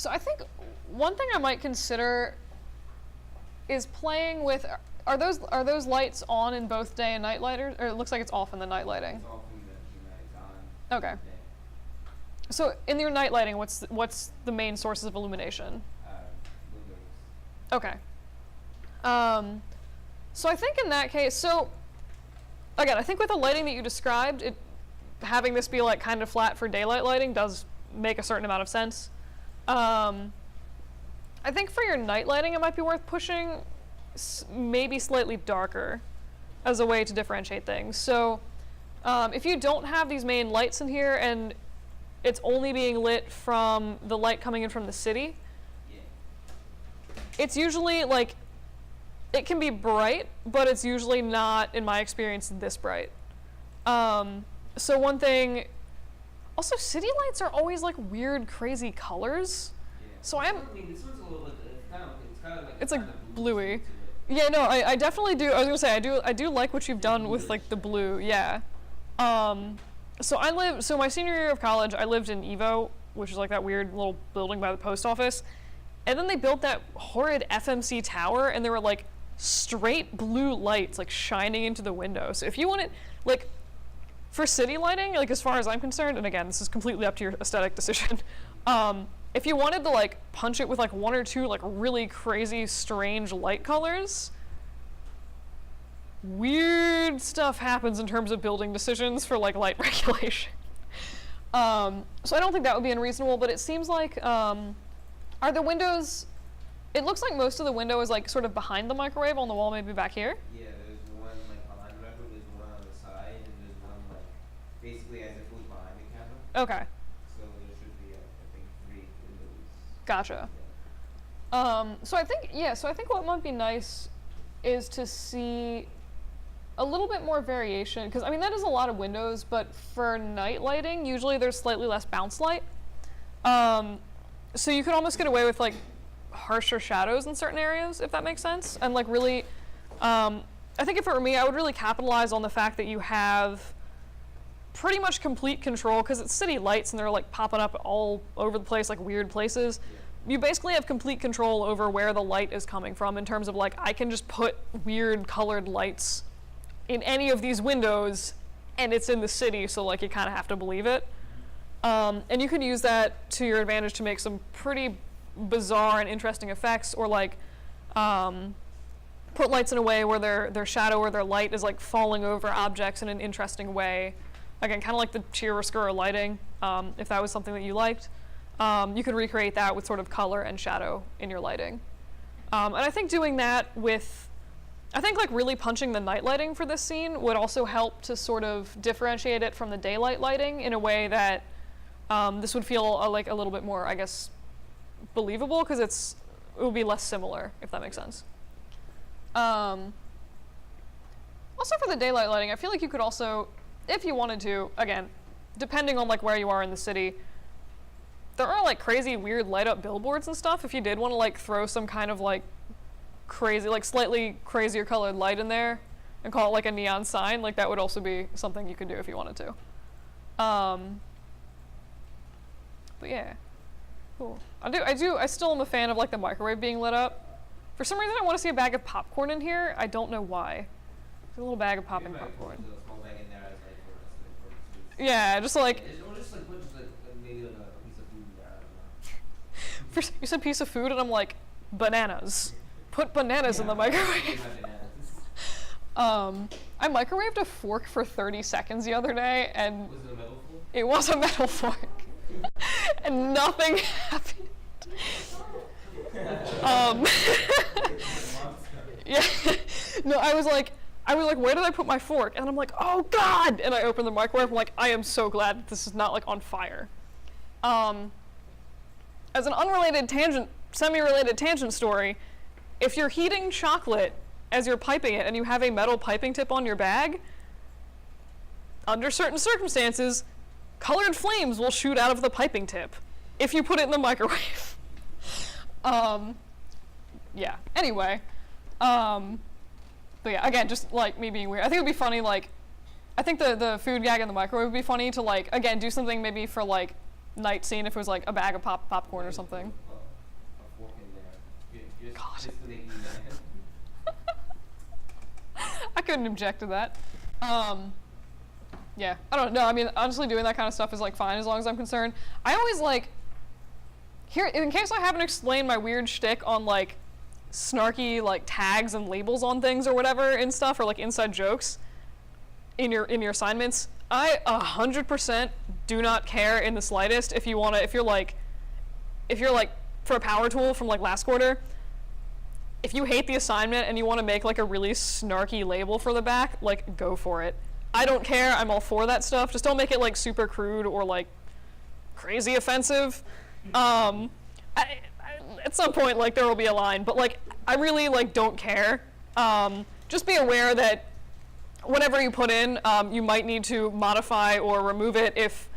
I think one thing I might consider is playing with, are those lights on in both day and night lighters, or it looks like it's off in the night lighting? It's off in the night, it's on. Okay. Yeah. So in your night lighting, what's the main sources of illumination? Windows. Okay. So I think in that case, so again, I think with the lighting that you described, having this be like kind of flat for daylight lighting does make a certain amount of sense. I think for your night lighting, it might be worth pushing maybe slightly darker as a way to differentiate things. So if you don't have these main lights in here and it's only being lit from the light coming in from the city, Yeah. it's usually like, it can be bright, but it's usually not, in my experience, this bright. So one thing, also city lights are always like weird, crazy colors. Yeah. So This I'm, one, I mean, this one's a little bit. It's kind of like. It's like kind of bluey. to it. yeah, no, I definitely do. I was gonna say I do like what you've done with like the blue, yeah. So my senior year of college, I lived in Evo, which is like that weird little building by the post office, And then they built that horrid FMC tower, and there were like straight blue lights like shining into the window. So if you wanted, like, for city lighting, like as far as I'm concerned, and again, this is completely up to your aesthetic decision. If you wanted to like punch it with like one or two like really crazy, strange light colors, weird stuff happens in terms of building decisions for like light regulation. So I don't think that would be unreasonable, but it seems like, are the windows, it looks like most of the window is like sort of behind the microwave on the wall, maybe back here. Yeah, there's one like behind the microwave, there's one on the side, and there's one like basically as if it was behind the camera. Okay, So there should be, I think, 3 windows. gotcha. Yeah. So I think what might be nice is to see a little bit more variation, because I mean that is a lot of windows, but for night lighting, usually there's slightly less bounce light. So you can almost get away with like harsher shadows in certain areas, if that makes sense. And like really, I think if it were me, I would really capitalize on the fact that you have pretty much complete control, because it's city lights and they're like popping up all over the place, like weird places. You basically have complete control over where the light is coming from, in terms of like, I can just put weird colored lights in any of these windows and it's in the city, so like you kind of have to believe it. And you could use that to your advantage to make some pretty bizarre and interesting effects, or like put lights in a way where their shadow or their light is like falling over objects in an interesting way. Again, kind of like the chiaroscuro lighting, if that was something that you liked. You could recreate that with sort of color and shadow in your lighting. And I think doing that with, I think like really punching the night lighting for this scene would also help to sort of differentiate it from the daylight lighting in a way that this would feel like a little bit more, I guess, believable, because it would be less similar, if that makes sense. Also for the daylight lighting, I feel like you could also, if you wanted to, again, depending on like where you are in the city, there are like crazy weird light up billboards and stuff. If you did want to like throw some kind of like crazy, like slightly crazier colored light in there and call it like a neon sign, like that would also be something you could do if you wanted to. But yeah, cool. I still am a fan of like the microwave being lit up. For some reason I want to see a bag of popcorn in here. I don't know why. There's a little bag of popping popcorn. There's a small bag in there as like for purposes. Yeah, just like, Or just like put just like maybe like a piece of food in there. I don't know. you said piece of food and I'm like, bananas. Put bananas in the microwave. Maybe my bananas. I microwaved a fork for 30 seconds the other day, and Was it a metal fork? it was a metal fork. And nothing happened. Yeah. No, I was like, where did I put my fork? And I'm like, oh God! And I opened the microwave. I'm like, I am so glad that this is not like on fire. As an unrelated tangent, semi-related tangent story, if you're heating chocolate as you're piping it and you have a metal piping tip on your bag, under certain circumstances, colored flames will shoot out of the piping tip if you put it in the microwave. Yeah, anyway. But yeah, again, just like me being weird. I think it would be funny, like, I think the food gag in the microwave would be funny to like, again, do something maybe for like night scene if it was like a bag of popcorn or something. A fork in there. God. Just to make me mad. I couldn't object to that. Yeah, I don't know. I mean, honestly, doing that kind of stuff is like fine as long as I'm concerned. I always like, here, in case I haven't explained my weird shtick on like snarky like tags and labels on things or whatever and stuff, or like inside jokes in your assignments, I 100% do not care in the slightest if you're like for a power tool from like last quarter, if you hate the assignment and you want to make like a really snarky label for the back, like go for it. I don't care, I'm all for that stuff. Just don't make it like super crude or like crazy offensive. At some point like there will be a line, but like I really like don't care. Just be aware that whatever you put in, you might need to modify or remove it if,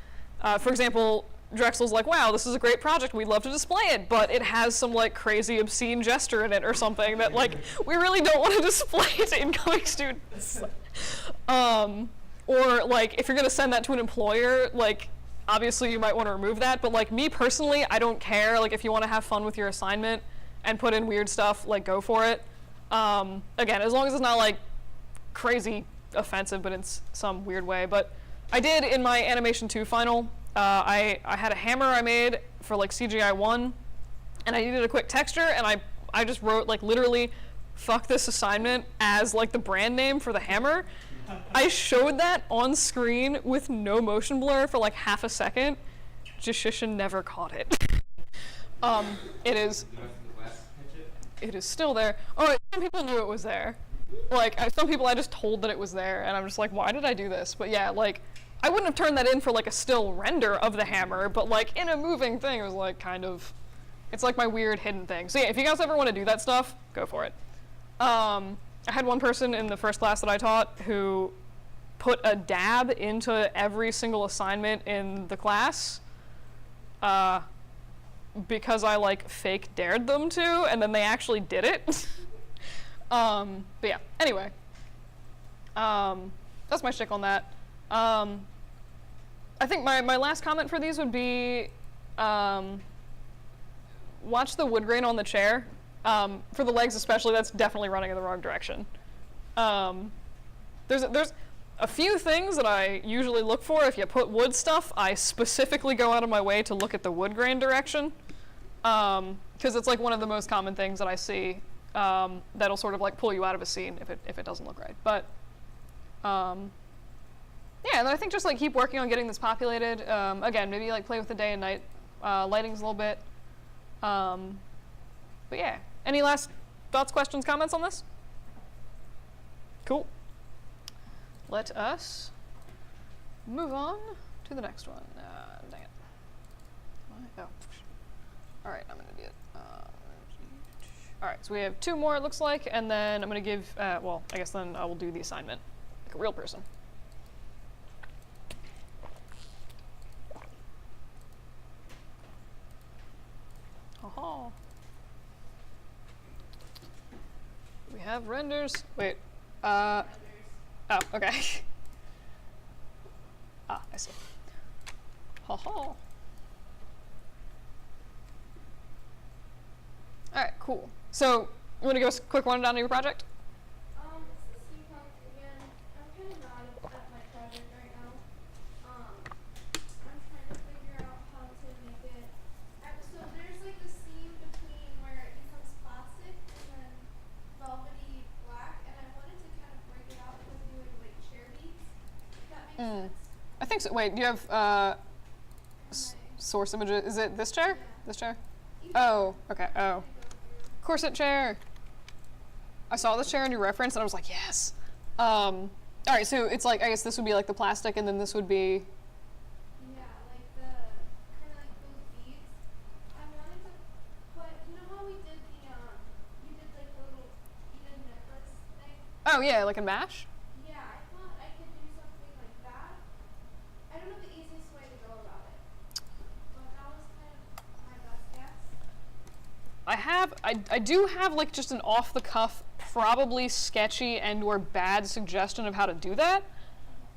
for example, Drexel's like, wow, this is a great project, we'd love to display it, but it has some like crazy obscene gesture in it or something that like we really don't want to display to incoming students. Or like if you're gonna send that to an employer, like obviously you might want to remove that, but like me personally, I don't care. Like if you want to have fun with your assignment and put in weird stuff, like go for it. Again, as long as it's not like crazy offensive, but in some weird way. But I did in my animation 2 final, I had a hammer I made for like CGI 1, and I needed a quick texture, and I just wrote like literally fuck this assignment as like the brand name for the hammer. I showed that on screen with no motion blur for like half a second. Jashishin never caught it. It is still there. Oh, some people knew it was there. Like some people I just told that it was there, and I'm just like, why did I do this? But yeah, like I wouldn't have turned that in for like a still render of the hammer, but like in a moving thing, it was like kind of, it's like my weird hidden thing. So yeah, if you guys ever want to do that stuff, go for it. I had one person in the first class that I taught who put a dab into every single assignment in the class because I like fake dared them to, and then they actually did it. But yeah, anyway, that's my shtick on that. I think my last comment for these would be watch the wood grain on the chair. For the legs especially, that's definitely running in the wrong direction. There's a few things that I usually look for. If you put wood stuff, I specifically go out of my way to look at the wood grain direction, because it's like one of the most common things that I see that'll sort of like pull you out of a scene if it doesn't look right. But yeah, and I think just like keep working on getting this populated. Again, maybe like play with the day and night lightings a little bit. But yeah, any last thoughts, questions, comments on this? Cool. Let us move on to the next one. Dang it. Oh. All right, I'm an idiot. All right, so we have 2 more, it looks like, and then I'm going to give, well, I guess then I will do the assignment like a real person. Aha. We have renders. Wait. Oh, okay. I see. Ha-ha. All right, cool. So, you want to give us a quick rundown of your project? It's the steampunk again. I'm kind of not at my project right now. I'm trying to figure out how to make it. So there's like the seam between where it becomes plastic and then velvety black, and I wanted to kind of break it out because we would like chair beads. If that makes sense. I think so. Wait, do you have source images? Is it this chair? Yeah. This chair? Either Oh, way, okay. I Oh. go through. Corset chair. I saw this chair in your reference and I was like, yes. All right, so it's like, I guess this would be like the plastic and then this would be, Yeah, like the kind of like those beads. I wanted to put. You know how we did the you did like the little beaded necklace thing. oh yeah, like a mash? Yeah, I thought I could do something like that. I don't know the easiest way to go about it, but that was kind of my best guess. I do have like just an off the cuff, probably sketchy and or bad suggestion of how to do that.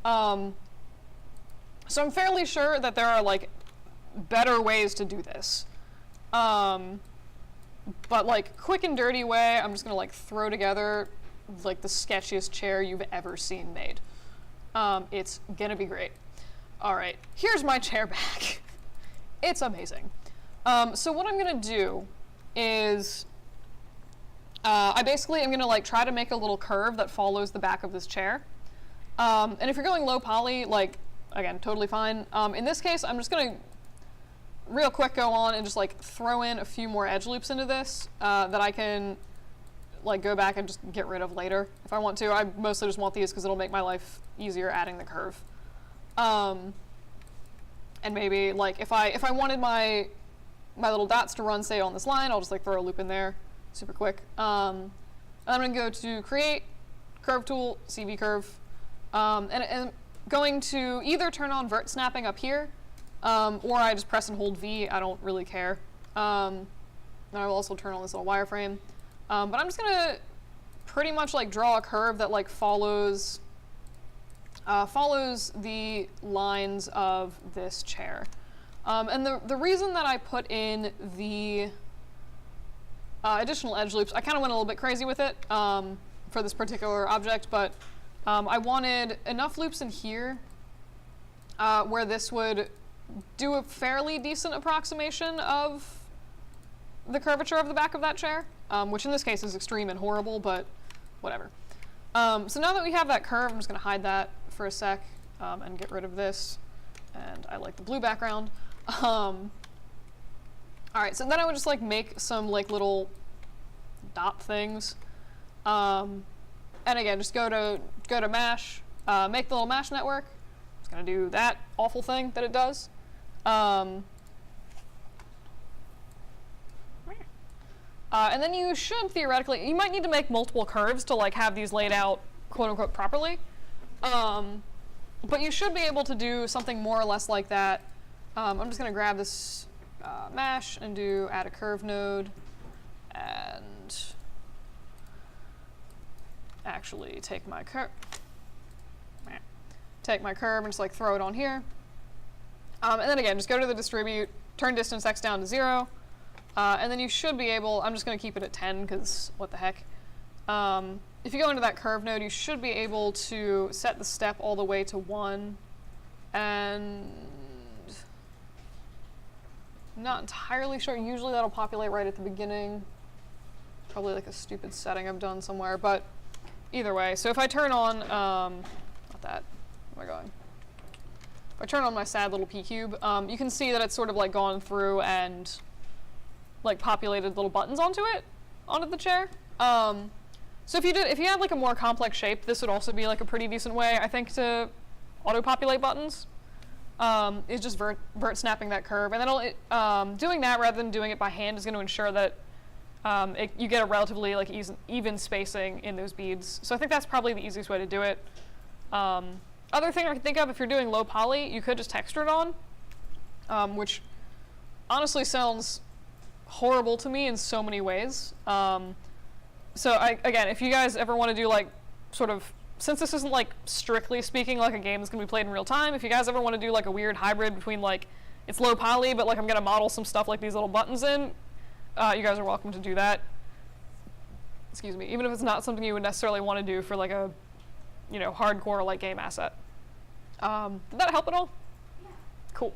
So I'm fairly sure that there are like better ways to do this. But like quick and dirty way, I'm just gonna like throw together like the sketchiest chair you've ever seen made. It's gonna be great. All right, here's my chair back. It's amazing. So what I'm gonna do is I basically am gonna like try to make a little curve that follows the back of this chair. And if you're going low poly, like again, totally fine. In this case, I'm just gonna real quick go on and just like throw in a few more edge loops into this that I can like go back and just get rid of later if I want to. I mostly just want these because it'll make my life easier adding the curve. And maybe like if I wanted my little dots to run, say, on this line, I'll just like throw a loop in there super quick. And I'm going to go to Create, Curve Tool, CV Curve, and I'm going to either turn on vert snapping up here, or I just press and hold V. I don't really care. And I will also turn on this little wireframe. But I'm just going to pretty much like draw a curve that like follows follows the lines of this chair. And the reason that I put in the additional edge loops, I kind of went a little bit crazy with it for this particular object, but I wanted enough loops in here where this would do a fairly decent approximation of the curvature of the back of that chair, which in this case is extreme and horrible, but whatever. So now that we have that curve, I'm just going to hide that for a sec and get rid of this. And I like the blue background. All right, so then I would just like make some like little dot things. And again, just go to mesh, make the little mesh network. It's going to do that awful thing that it does. And then you should theoretically, you might need to make multiple curves to like have these laid out quote unquote properly. But you should be able to do something more or less like that. I'm just going to grab this mesh and do add a curve node and actually take my curve and just like throw it on here. And then again, just go to the distribute, turn distance x down to 0. And then you should be able, I'm just going to keep it at 10 because what the heck. If you go into that curve node, you should be able to set the step all the way to 1. And I'm not entirely sure. Usually that'll populate right at the beginning. Probably like a stupid setting I've done somewhere, but either way. So if I turn on, not that, where am I going? If I turn on my sad little P cube, you can see that it's sort of like gone through and like populated little buttons onto the chair. So if you had like a more complex shape, this would also be like a pretty decent way, I think, to auto-populate buttons. Is just vert snapping that curve, and then doing that rather than doing it by hand is going to ensure that you get a relatively like even spacing in those beads. So I think that's probably the easiest way to do it. Other thing I can think of, if you're doing low poly, you could just texture it on, which honestly sounds horrible to me in so many ways. So again, if you guys ever want to do like sort of, since this isn't like strictly speaking like a game that's going to be played in real time, if you guys ever want to do like a weird hybrid between like it's low poly but like I'm going to model some stuff like these little buttons in, you guys are welcome to do that. Excuse me, even if it's not something you would necessarily want to do for like a, you know, hardcore like game asset. Did that help at all? Yeah. Cool.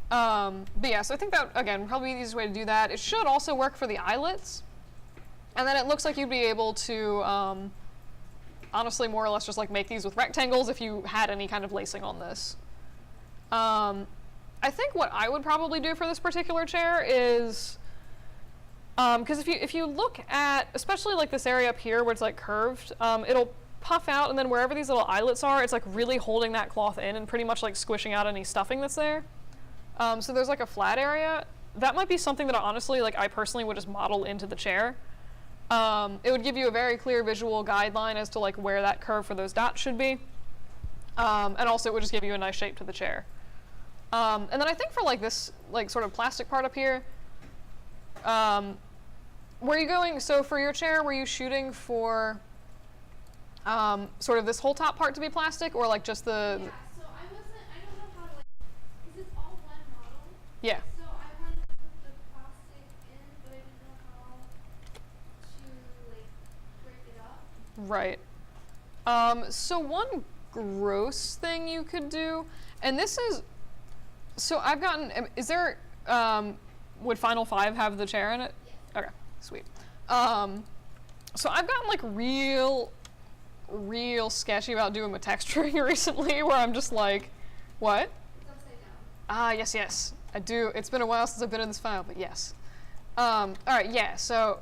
But yeah, so I think that, again, probably the easiest way to do that. It should also work for the eyelets. And then it looks like you'd be able to, honestly, more or less just like make these with rectangles if you had any kind of lacing on this. I think what I would probably do for this particular chair is, because if you look at, especially like this area up here where it's like curved, it'll puff out, and then wherever these little eyelets are, it's like really holding that cloth in and pretty much like squishing out any stuffing that's there. So there's like a flat area. That might be something that I personally would just model into the chair. It would give you a very clear visual guideline as to like where that curve for those dots should be. And also it would just give you a nice shape to the chair. And then I think for like this like sort of plastic part up here, were you going, so for your chair, were you shooting for sort of this whole top part to be plastic, or like just the... Yeah, so I don't know how to like, because it's all one model. Yeah. So I wanted to put the plastic in, but I didn't know how to like break it up. Right. So one gross thing you could do, and this is, so I've gotten, is there, would Final 5 have the chair in it? Yes. Okay, sweet. So I've gotten like real sketchy about doing my texturing recently, where I'm just like, what? It's upside down. Ah, yes, I do. It's been a while since I've been in this file, but yes. All right, yeah, so,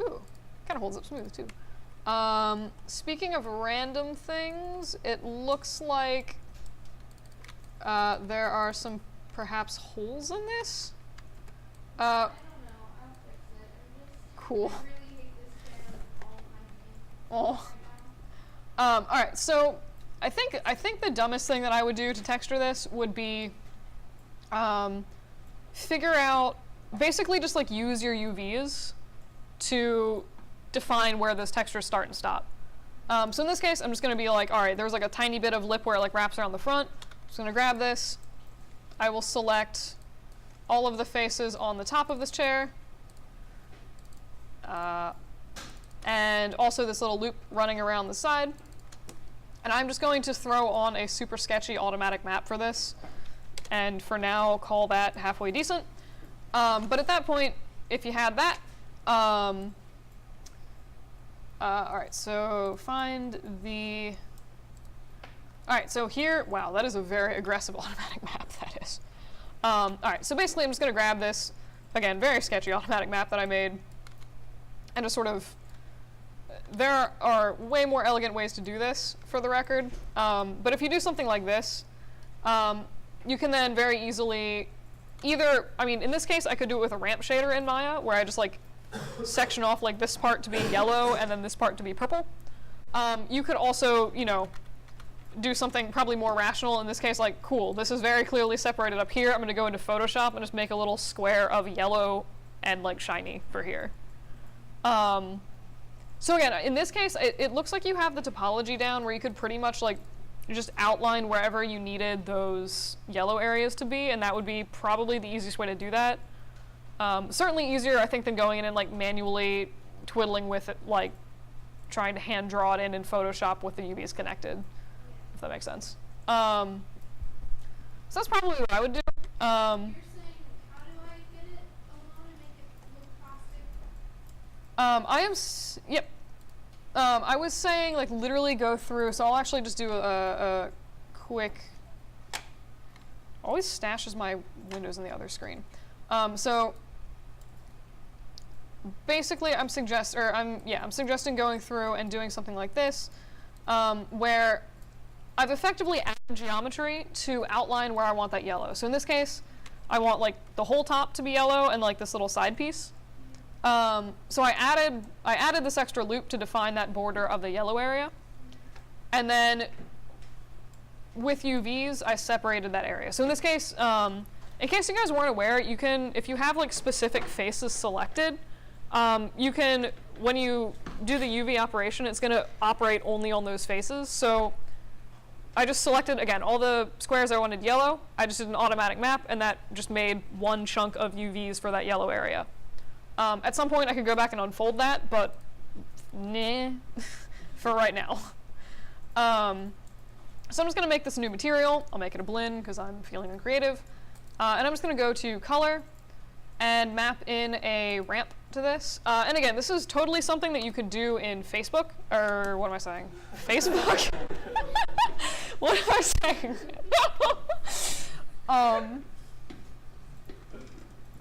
ooh, kind of holds up smooth too. Speaking of random things, it looks like there are some perhaps holes in this. I don't know. I'll fix it. Cool. I really hate this chair with all my Oh. being right now. All right, so I think the dumbest thing that I would do to texture this would be figure out, basically just like use your UVs to define where those textures start and stop. So in this case, I'm just going to be like, all right, there's like a tiny bit of lip where it like wraps around the front. I'm just going to grab this. I will select all of the faces on the top of this chair. And also this little loop running around the side. And I'm just going to throw on a super sketchy automatic map for this. And for now, call that halfway decent. But at that point, if you had that, all right, so find the, all right, so here, wow, that is a very aggressive automatic map, that is. All right, so basically I'm just going to grab this, again, very sketchy automatic map that I made, and just sort of, there are way more elegant ways to do this, for the record, but if you do something like this, you can then very easily either, I mean, in this case, I could do it with a ramp shader in Maya, where I just like section off like this part to be yellow and then this part to be purple. You could also, you know, do something probably more rational. In this case, like, cool, this is very clearly separated up here. I'm going to go into Photoshop and just make a little square of yellow and like shiny for here. So again, in this case, it looks like you have the topology down where you could pretty much like just outline wherever you needed those yellow areas to be, and that would be probably the easiest way to do that. Certainly easier, I think, than going in and like manually twiddling with it, like trying to hand draw it in Photoshop with the UVs connected, if that makes sense. So that's probably what I would do. You're saying, how do I get it alone and make it look plastic? Yep. I was saying, like, literally go through, so I'll actually just do a quick, always stashes my windows in the other screen. So basically I'm suggesting going through and doing something like this, where I've effectively added geometry to outline where I want that yellow. So in this case, I want like the whole top to be yellow and like this little side piece. So I added this extra loop to define that border of the yellow area. And then with UVs, I separated that area. So in this case, in case you guys weren't aware, you can, if you have like specific faces selected, you can, when you do the UV operation, it's going to operate only on those faces. So I just selected, again, all the squares I wanted yellow. I just did an automatic map, and that just made one chunk of UVs for that yellow area. At some point, I could go back and unfold that, but nah, for right now. So I'm just going to make this new material. I'll make it a blend because I'm feeling uncreative. And I'm just going to go to color and map in a ramp to this. And again, this is totally something that you could do in Facebook, or what am I saying? Facebook? What am I saying?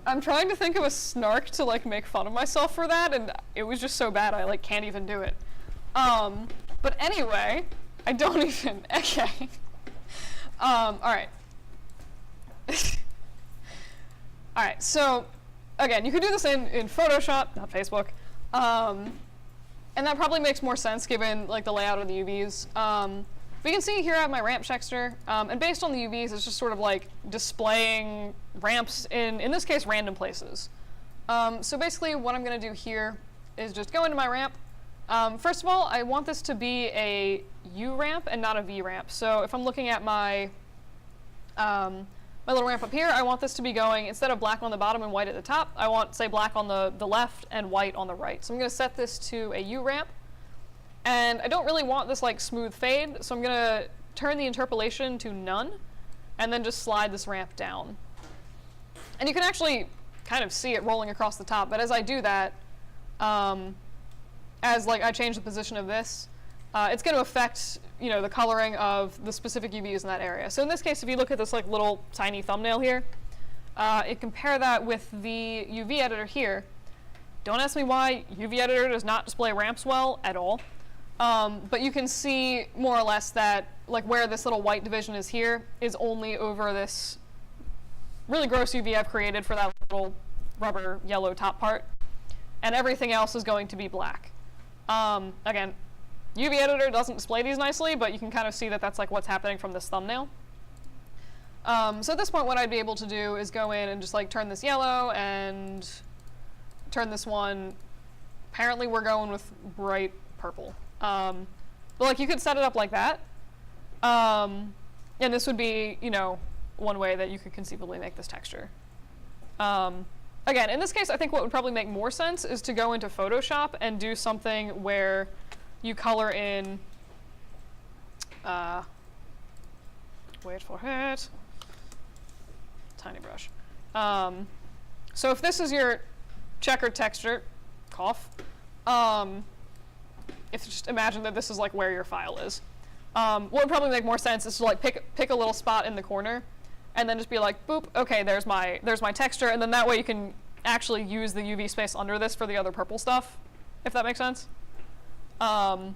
I'm trying to think of a snark to like make fun of myself for that, and it was just so bad I like can't even do it. But anyway, I don't even, okay. All right. All right, so again, you could do this in Photoshop, not Facebook. And that probably makes more sense given like the layout of the UVs. But you can see here I have my ramp texture, and based on the UVs, it's just sort of like displaying ramps in this case, random places. So basically what I'm gonna do here is just go into my ramp. First of all, I want this to be a U ramp and not a V ramp. So if I'm looking at my little ramp up here, I want this to be going, instead of black on the bottom and white at the top, I want, say, black on the left and white on the right. So I'm going to set this to a U ramp. And I don't really want this like smooth fade, so I'm going to turn the interpolation to none, and then just slide this ramp down. And you can actually kind of see it rolling across the top, but as I do that, as like I change the position of this, it's going to affect, you know, the coloring of the specific UVs in that area. So in this case, if you look at this like little tiny thumbnail here, compare that with the UV editor here. Don't ask me why UV editor does not display ramps well at all. But you can see more or less that like where this little white division is here is only over this really gross UV I've created for that little rubber yellow top part. And everything else is going to be black. Again, UV editor doesn't display these nicely, but you can kind of see that that's like what's happening from this thumbnail. So at this point, what I'd be able to do is go in and just like turn this yellow and turn this one, apparently we're going with bright purple. But like you could set it up like that. And this would be, you know, one way that you could conceivably make this texture. Again, in this case, I think what would probably make more sense is to go into Photoshop and do something where you color in, wait for it, tiny brush. So if this is your checkered texture, cough, if just imagine that this is like where your file is. What would probably make more sense is to like pick a little spot in the corner and then just be like, boop, okay, there's my texture, and then that way you can actually use the UV space under this for the other purple stuff, if that makes sense. But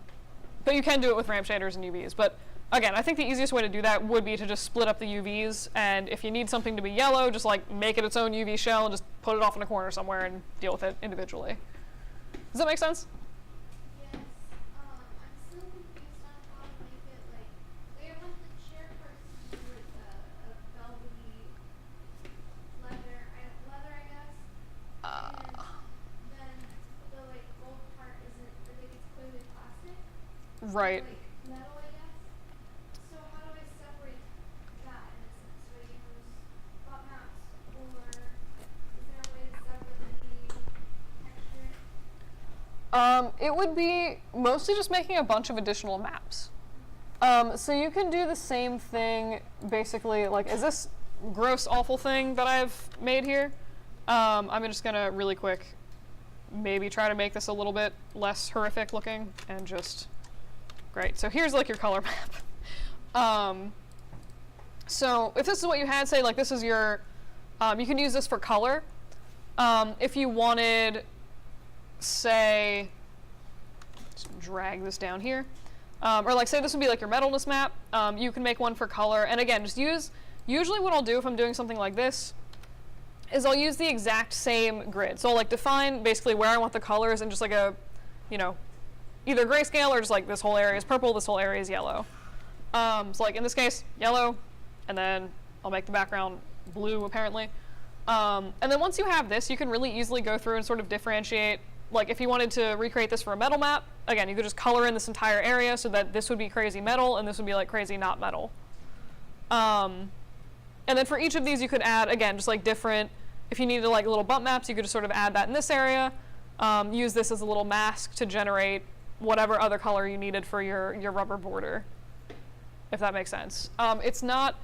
you can do it with ramp shaders and UVs. But again, I think the easiest way to do that would be to just split up the UVs, and if you need something to be yellow, just like make it its own UV shell and just put it off in a corner somewhere and deal with it individually. Does that make sense? Yes. I'm still confused on how to make it like they want the chair parts to be like a velvety leather, I guess. And then the like gold part isn't. I think it's clearly plastic. Right. Like metal, I guess. So how do I separate that in a sense? Do I use butt maps, or is there a way to separate the texture? It would be mostly just making a bunch of additional maps. So you can do the same thing, basically, like, is this gross, awful thing that I've made here? I'm just gonna really quick maybe try to make this a little bit less horrific looking and just, great. So here's like your color map. So if this is what you had, say like this is your, you can use this for color. If you wanted, say, just drag this down here, or like say this would be like your metalness map, you can make one for color, and again, just usually what I'll do if I'm doing something like this is I'll use the exact same grid. So I'll like define basically where I want the colors and just like a, you know, either grayscale or just like this whole area is purple, this whole area is yellow. So like in this case, yellow, and then I'll make the background blue apparently. And then once you have this, you can really easily go through and sort of differentiate. Like if you wanted to recreate this for a metal map, again, you could just color in this entire area so that this would be crazy metal and this would be like crazy not metal. And then for each of these you could add, again, just like different, if you needed like little bump maps, you could just sort of add that in this area, use this as a little mask to generate whatever other color you needed for your rubber border, if that makes sense. It's not,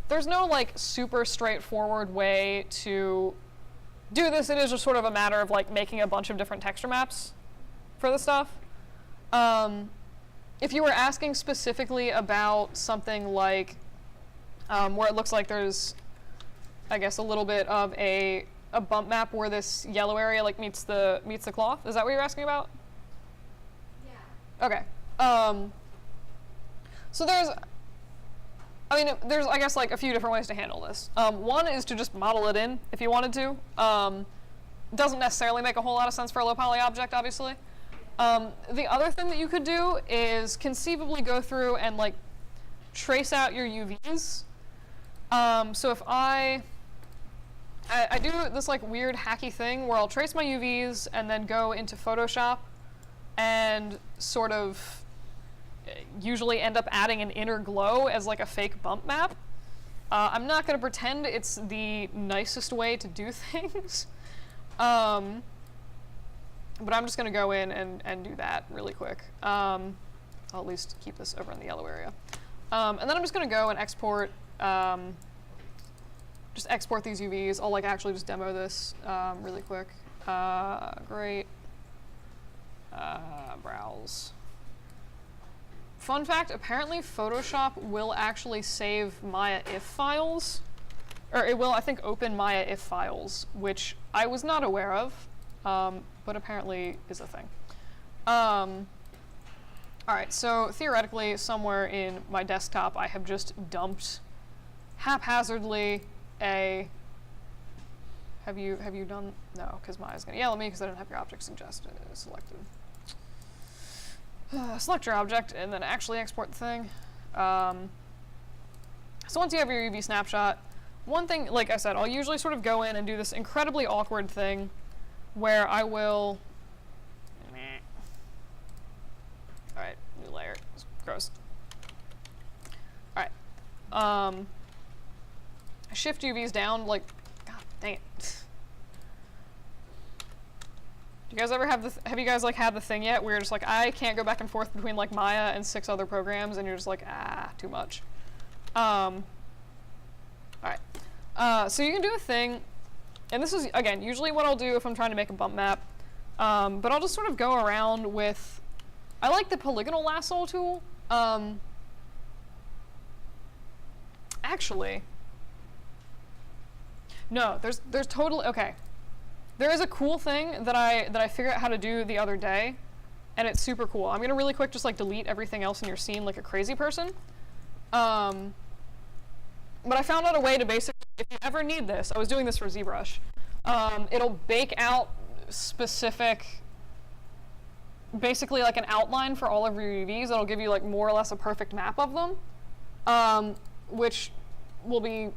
there's no like super straightforward way to do this. It is just sort of a matter of like making a bunch of different texture maps for the stuff. If you were asking specifically about something like where it looks like there's, I guess, a little bit of a bump map where this yellow area like meets the cloth, is that what you're asking about? Yeah. Okay. So there's I guess like a few different ways to handle this. One is to just model it in if you wanted to. Doesn't necessarily make a whole lot of sense for a low poly object, obviously. The other thing that you could do is conceivably go through and like trace out your UVs. So if I do this like weird hacky thing where I'll trace my UVs and then go into Photoshop and sort of usually end up adding an inner glow as like a fake bump map. I'm not going to pretend it's the nicest way to do things, but I'm just going to go in and do that really quick. I'll at least keep this over in the yellow area. And then I'm just going to go and export, just export these UVs. I'll like actually just demo this really quick. Great. Browse. Fun fact, apparently Photoshop will actually save Maya if files, or it will, I think, open Maya if files, which I was not aware of, but apparently is a thing. All right, so theoretically, somewhere in my desktop, I have just dumped haphazardly a, have you done, no, because Maya's gonna yell at me because I didn't have your object selected. Select your object and then actually export the thing. So once you have your UV snapshot, one thing, like I said, I'll usually sort of go in and do this incredibly awkward thing where I will, all right, new layer, shift UVs down, like, god dang it. Do you guys ever have you guys like had the thing yet where you're just like, I can't go back and forth between like Maya and 6 other programs, and you're just like, too much. Alright. So you can do a thing, and this is, again, usually what I'll do if I'm trying to make a bump map, but I'll just sort of go around with, I like the polygonal lasso tool. Actually, no, there's totally, okay. There is a cool thing that I figured out how to do the other day, and it's super cool. I'm gonna really quick just like delete everything else in your scene like a crazy person. But I found out a way to basically, if you ever need this, I was doing this for ZBrush, it'll bake out specific, basically like an outline for all of your UVs that'll give you like more or less a perfect map of them, which will be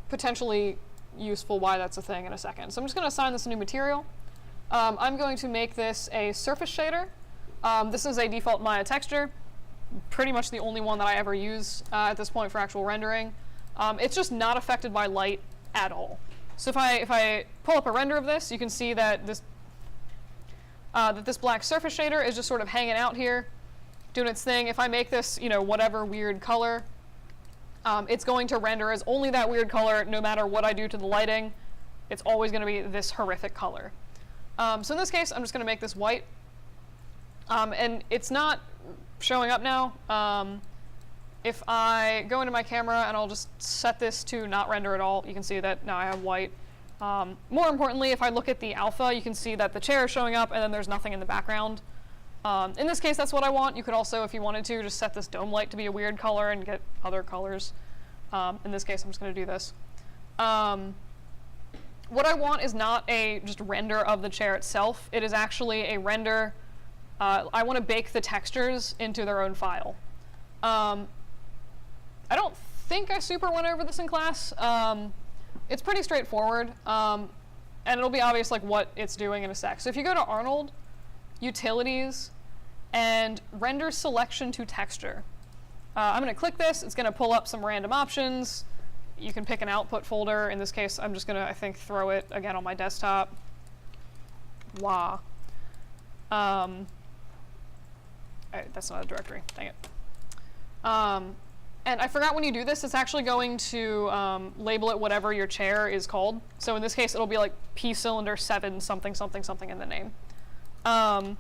potentially useful why that's a thing in a second. So I'm just going to assign this a new material. I'm going to make this a surface shader. This is a default Maya texture, pretty much the only one that I ever use at this point for actual rendering. It's just not affected by light at all. So if I pull up a render of this, you can see that this black surface shader is just sort of hanging out here, doing its thing. If I make this, whatever weird color, it's going to render as only that weird color no matter what I do to the lighting. It's always going to be this horrific color. So in this case, I'm just going to make this white. And it's not showing up now. If I go into my camera and I'll just set this to not render at all, you can see that now I have white. More importantly, if I look at the alpha, you can see that the chair is showing up and then there's nothing in the background. In this case, that's what I want. You could also, if you wanted to, just set this dome light to be a weird color and get other colors. In this case, I'm just going to do this. What I want is not a just render of the chair itself. It is actually a render. I want to bake the textures into their own file. I don't think I super went over this in class. It's pretty straightforward, and it'll be obvious like what it's doing in a sec. So if you go to Arnold, Utilities, and Render Selection to Texture, I'm going to click this. It's going to pull up some random options. You can pick an output folder. In this case, I'm just going to, I think, throw it again on my desktop. Wah. That's not a directory. Dang it. And I forgot when you do this, it's actually going to label it whatever your chair is called. So in this case, it'll be like P cylinder 7 something something something in the name. I'll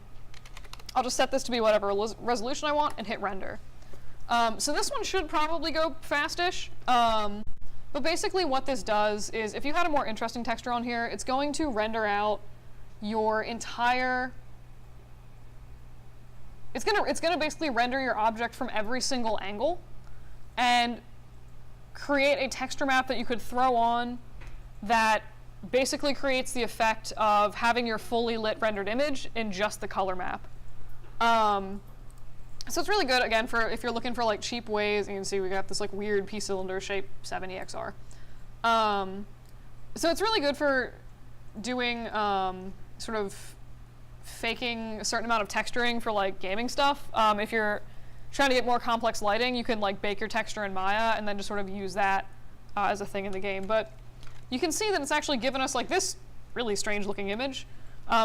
just set this to be whatever resolution I want and hit render. So this one should probably go fastish. But basically what this does is, if you had a more interesting texture on here, it's going to render out your entire... It's gonna basically render your object from every single angle and create a texture map that you could throw on that basically creates the effect of having your fully lit rendered image in just the color map. So it's really good, again, for if you're looking for like cheap ways. You can see we got this like weird P-cylinder shape 7EXR. So it's really good for doing sort of faking a certain amount of texturing for like gaming stuff. If you're trying to get more complex lighting, you can like bake your texture in Maya and then just sort of use that as a thing in the game. But you can see that it's actually given us like this really strange looking image,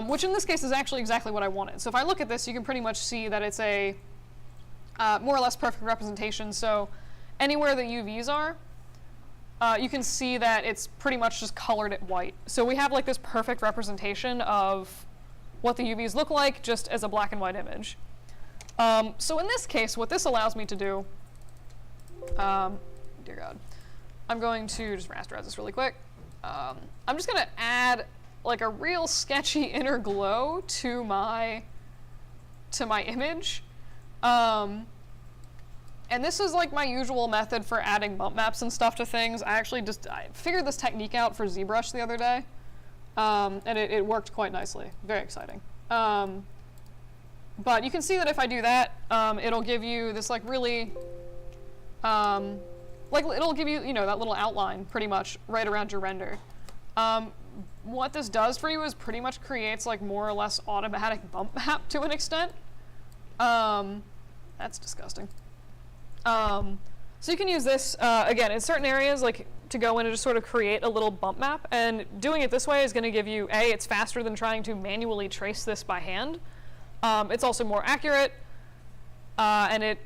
which in this case is actually exactly what I wanted. So if I look at this, you can pretty much see that it's a more or less perfect representation. So anywhere the UVs are, you can see that it's pretty much just colored it white. So we have like this perfect representation of what the UVs look like just as a black and white image. So in this case, what this allows me to do, dear God, I'm going to just rasterize this really quick. I'm just gonna add like a real sketchy inner glow to my image. And this is like my usual method for adding bump maps and stuff to things. I figured this technique out for ZBrush the other day. And it worked quite nicely. Very exciting. But you can see that if I do that, it'll give you this like really, it'll give you, that little outline pretty much right around your render. What this does for you is pretty much creates like more or less automatic bump map to an extent. That's disgusting. So you can use this, again, in certain areas, like to go in and just sort of create a little bump map. And doing it this way is going to give you, it's faster than trying to manually trace this by hand. It's also more accurate, and it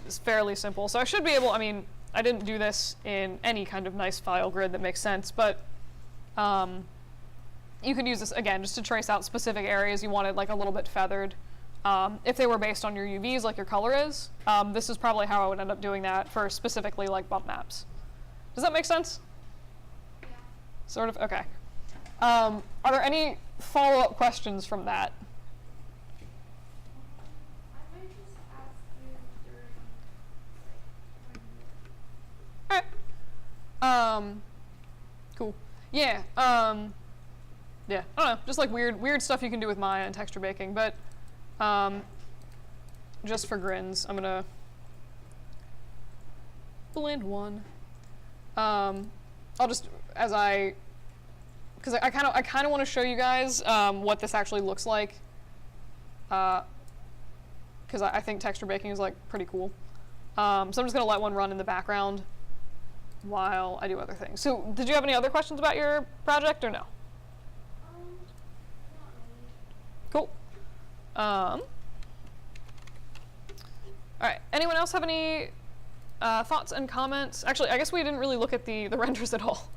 is fairly simple. So I should be able, I didn't do this in any kind of nice file grid that makes sense, but you could use this, again, just to trace out specific areas you wanted like a little bit feathered. If they were based on your UVs like your color is, this is probably how I would end up doing that for specifically like bump maps. Does that make sense? Yeah. Sort of? Okay. Are there any follow-up questions from that? I might just ask you during, like, when you Alright. Cool. Yeah. Yeah. I don't know. Just like weird stuff you can do with Maya and texture baking, but just for grins, I'm gonna blend one. I'll just because I kind of want to show you guys what this actually looks like, because I think texture baking is like pretty cool. So I'm just gonna let one run in the background while I do other things. So did you have any other questions about your project or no? not really. Cool. All right. Anyone else have any thoughts and comments? Actually, I guess we didn't really look at the renders at all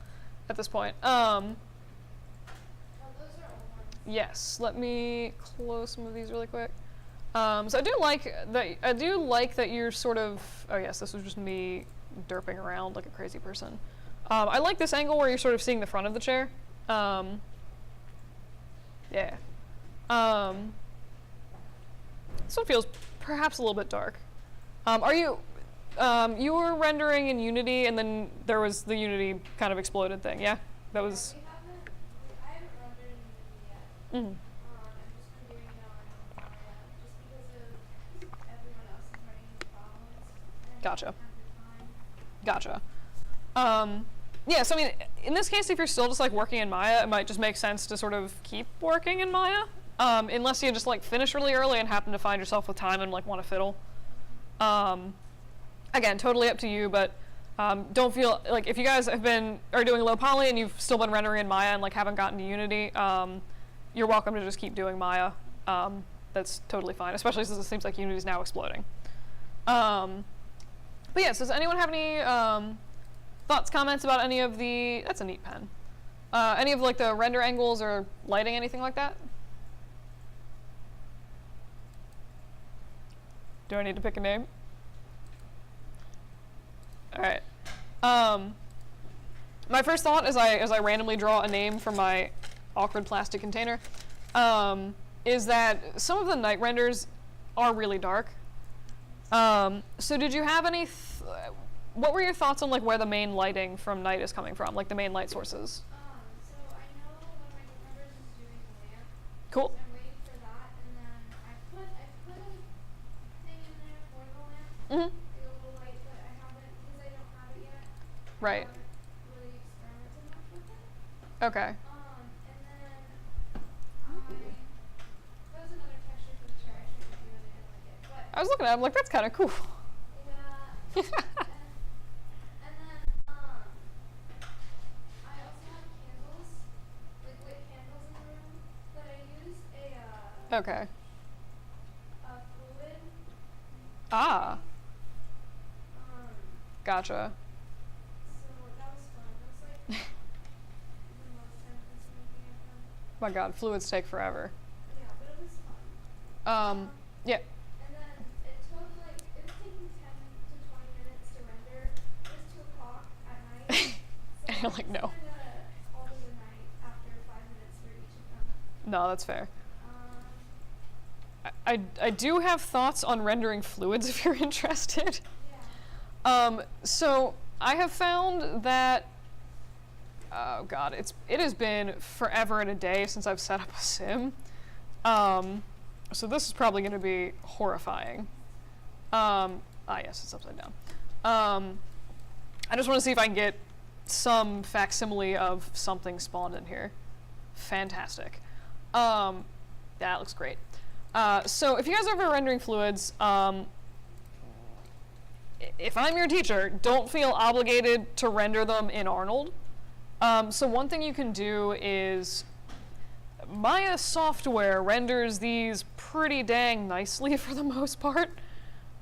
at this point. Oh, those are old ones. Yes. Let me close some of these really quick. So I do like that you're sort of. Oh yes, this was just me derping around like a crazy person. I like this angle where you're sort of seeing the front of the chair. Yeah. This one feels perhaps a little bit dark. Are you? You were rendering in Unity, and then there was the Unity kind of exploded thing. Yeah, that was. I haven't rendered in Unity yet. Mm, I've just been doing it on Maya, just because of everyone else is running into problems. And I Gotcha. don't have the time. Gotcha. Yeah, so in this case, if you're still just like working in Maya, it might just make sense to sort of keep working in Maya, unless you just like finish really early and happen to find yourself with time and like want to fiddle. Again, totally up to you, but don't feel like if you guys are doing low poly and you've still been rendering in Maya and like haven't gotten to Unity, you're welcome to just keep doing Maya. That's totally fine, especially since it seems like Unity is now exploding. But yes, does anyone have any thoughts, comments about any of the? That's a neat pen. Any of like the render angles or lighting, anything like that? Do I need to pick a name? All right. My first thought as I randomly draw a name from my awkward plastic container is that some of the night renders are really dark. So did you have any? What were your thoughts on like where the main lighting from night is coming from, like the main light sources? So I know one of my group members is doing a lamp. Cool. So I'm waiting for that, and then I put a thing in there for the lamp, Mm-hmm. like a little light, but I haven't because I don't have it yet. Right. I haven't really experimented much with it. Okay. And then that was another texture for the chair. I shouldn't do it. I didn't like it, but I was looking at it, I'm like, that's kind of cool. yeah. And then I also have candles, like lit candles in the room, but I used Okay. a fluid. Ah, Um, gotcha. so that was fun. That was like the most time consuming thing I've done. My God, fluids take forever. Yeah, but it was fun. Yeah. And then it was taking 10 to 20 minutes to render. It was 2 o'clock at night. And you're like, no. So I started call it a night after 5 minutes for each of them. No, that's fair. Um, I do have thoughts on rendering fluids if you're interested. yeah. So I have found that, oh God, it has been forever and a day since I've set up a sim. So this is probably going to be horrifying. Yes, it's upside down. I just want to see if I can get some facsimile of something spawned in here. Fantastic. That looks great. So if you guys are ever rendering fluids, if I'm your teacher, don't feel obligated to render them in Arnold. So one thing you can do is Maya software renders these pretty dang nicely for the most part.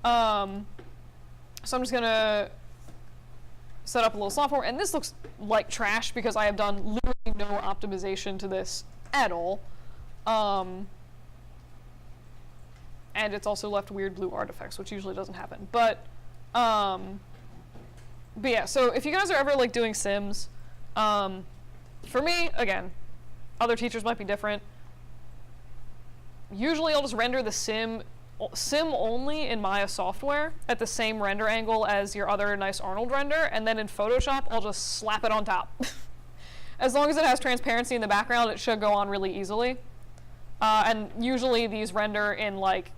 So I'm just gonna set up a little software, and this looks like trash because I have done literally no optimization to this at all. And it's also left weird blue artifacts, which usually doesn't happen. But yeah, so if you guys are ever like doing Sims, for me, again, other teachers might be different. Usually I'll just render the sim only in Maya software at the same render angle as your other nice Arnold render, and then in Photoshop I'll just slap it on top. As long as it has transparency in the background, it should go on really easily. And usually these render in like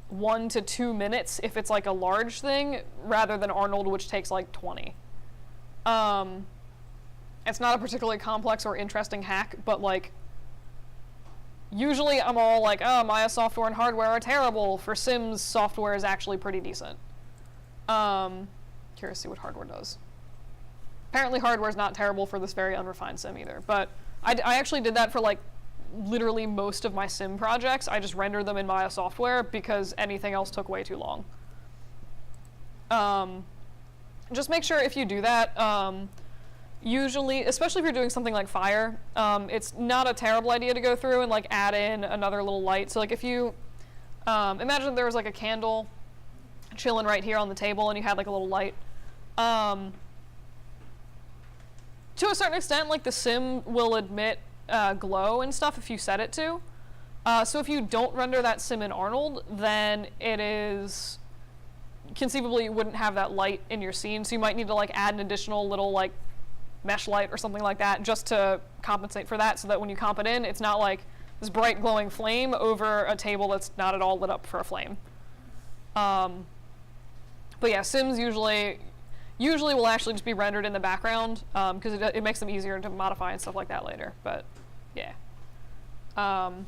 1 to 2 minutes if it's like a large thing, rather than Arnold, which takes like 20. It's not a particularly complex or interesting hack, but like usually I'm all like, oh, Maya software and hardware are terrible. For Sims, software is actually pretty decent. Curious to see what hardware does. Apparently hardware is not terrible for this very unrefined sim either, but I actually did that for like literally most of my sim projects. I just rendered them in Maya software because anything else took way too long. Just make sure if you do that, usually, especially if you're doing something like fire, it's not a terrible idea to go through and like add in another little light. So like if you imagine there was like a candle chilling right here on the table and you had like a little light. To a certain extent, like the sim will admit glow and stuff if you set it to. So if you don't render that sim in Arnold, then it is conceivably you wouldn't have that light in your scene. So you might need to like add an additional little like mesh light or something like that just to compensate for that, so that when you comp it in, it's not like this bright glowing flame over a table that's not at all lit up for a flame. But yeah, Sims usually will actually just be rendered in the background because it makes them easier to modify and stuff like that later. But yeah. But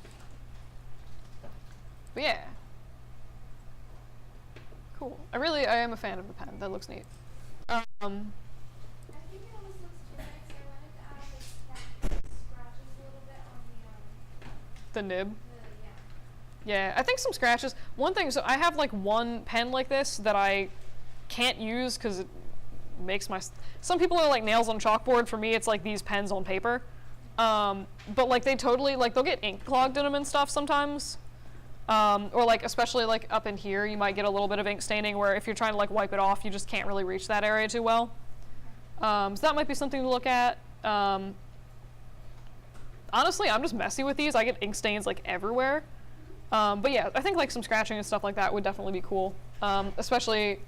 yeah. Cool. I am a fan of the pen. That looks neat. I think it almost looks too nice. I wanted to add like that scratches a little bit on The nib. the Yeah, I think some scratches. One thing, so I have like one pen like this that I can't use because it makes my... Some people are like nails on chalkboard. For me, it's like these pens on paper. But like they totally, like they'll get ink clogged in them and stuff sometimes. Or like, especially like up in here, you might get a little bit of ink staining where if you're trying to like wipe it off, you just can't really reach that area too well. So that might be something to look at. Honestly, I'm just messy with these. I get ink stains like everywhere. But yeah, I think like some scratching and stuff like that would definitely be cool. Especially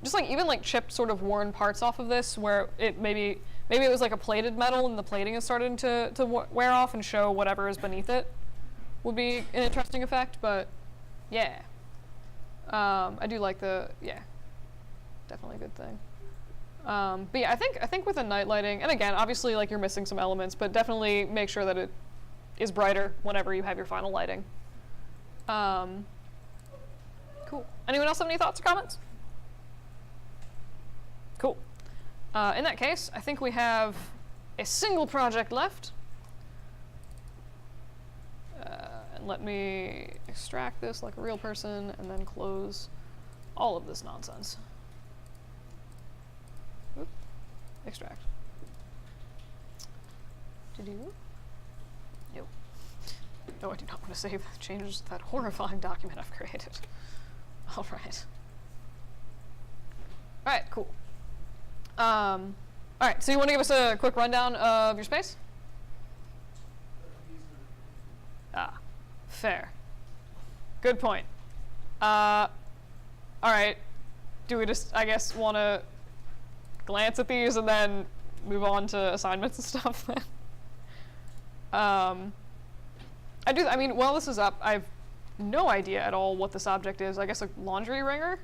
just like even like chipped sort of worn parts off of this where it maybe it was like a plated metal and the plating is starting to wear off and show whatever is beneath it. Would be an interesting effect, but yeah. I do like definitely a good thing. But yeah, I think with the night lighting, and again, obviously like you're missing some elements, but definitely make sure that it is brighter whenever you have your final lighting. Cool. Anyone else have any thoughts or comments? Cool. In that case, I think we have a single project left. And let me extract this like a real person and then close all of this nonsense. Oop. Extract. Nope. No, I do not want to save changes to that horrifying document I've created. All right. All right, cool. All right, so you want to give us a quick rundown of your space? Ah, fair. Good point. All right. Do we just, I guess, want to glance at these and then move on to assignments and stuff? I mean, while this is up, I have no idea at all what this object is. I guess a laundry wringer,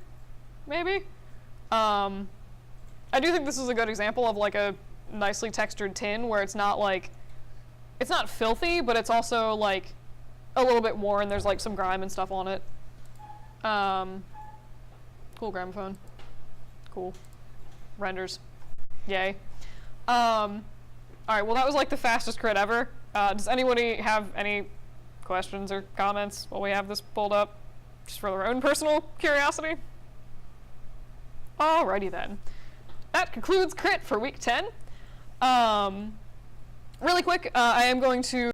maybe? I do think this is a good example of like a nicely textured tin where it's not like, it's not filthy, but it's also like a little bit worn. There's like some grime and stuff on it. Cool. Cool gramophone. Cool. Renders. Yay. Alright, well that was like the fastest crit ever. Does anybody have any questions or comments while we have this pulled up? Just for their own personal curiosity? Alrighty then. That concludes crit for week 10. Really quick, I am going to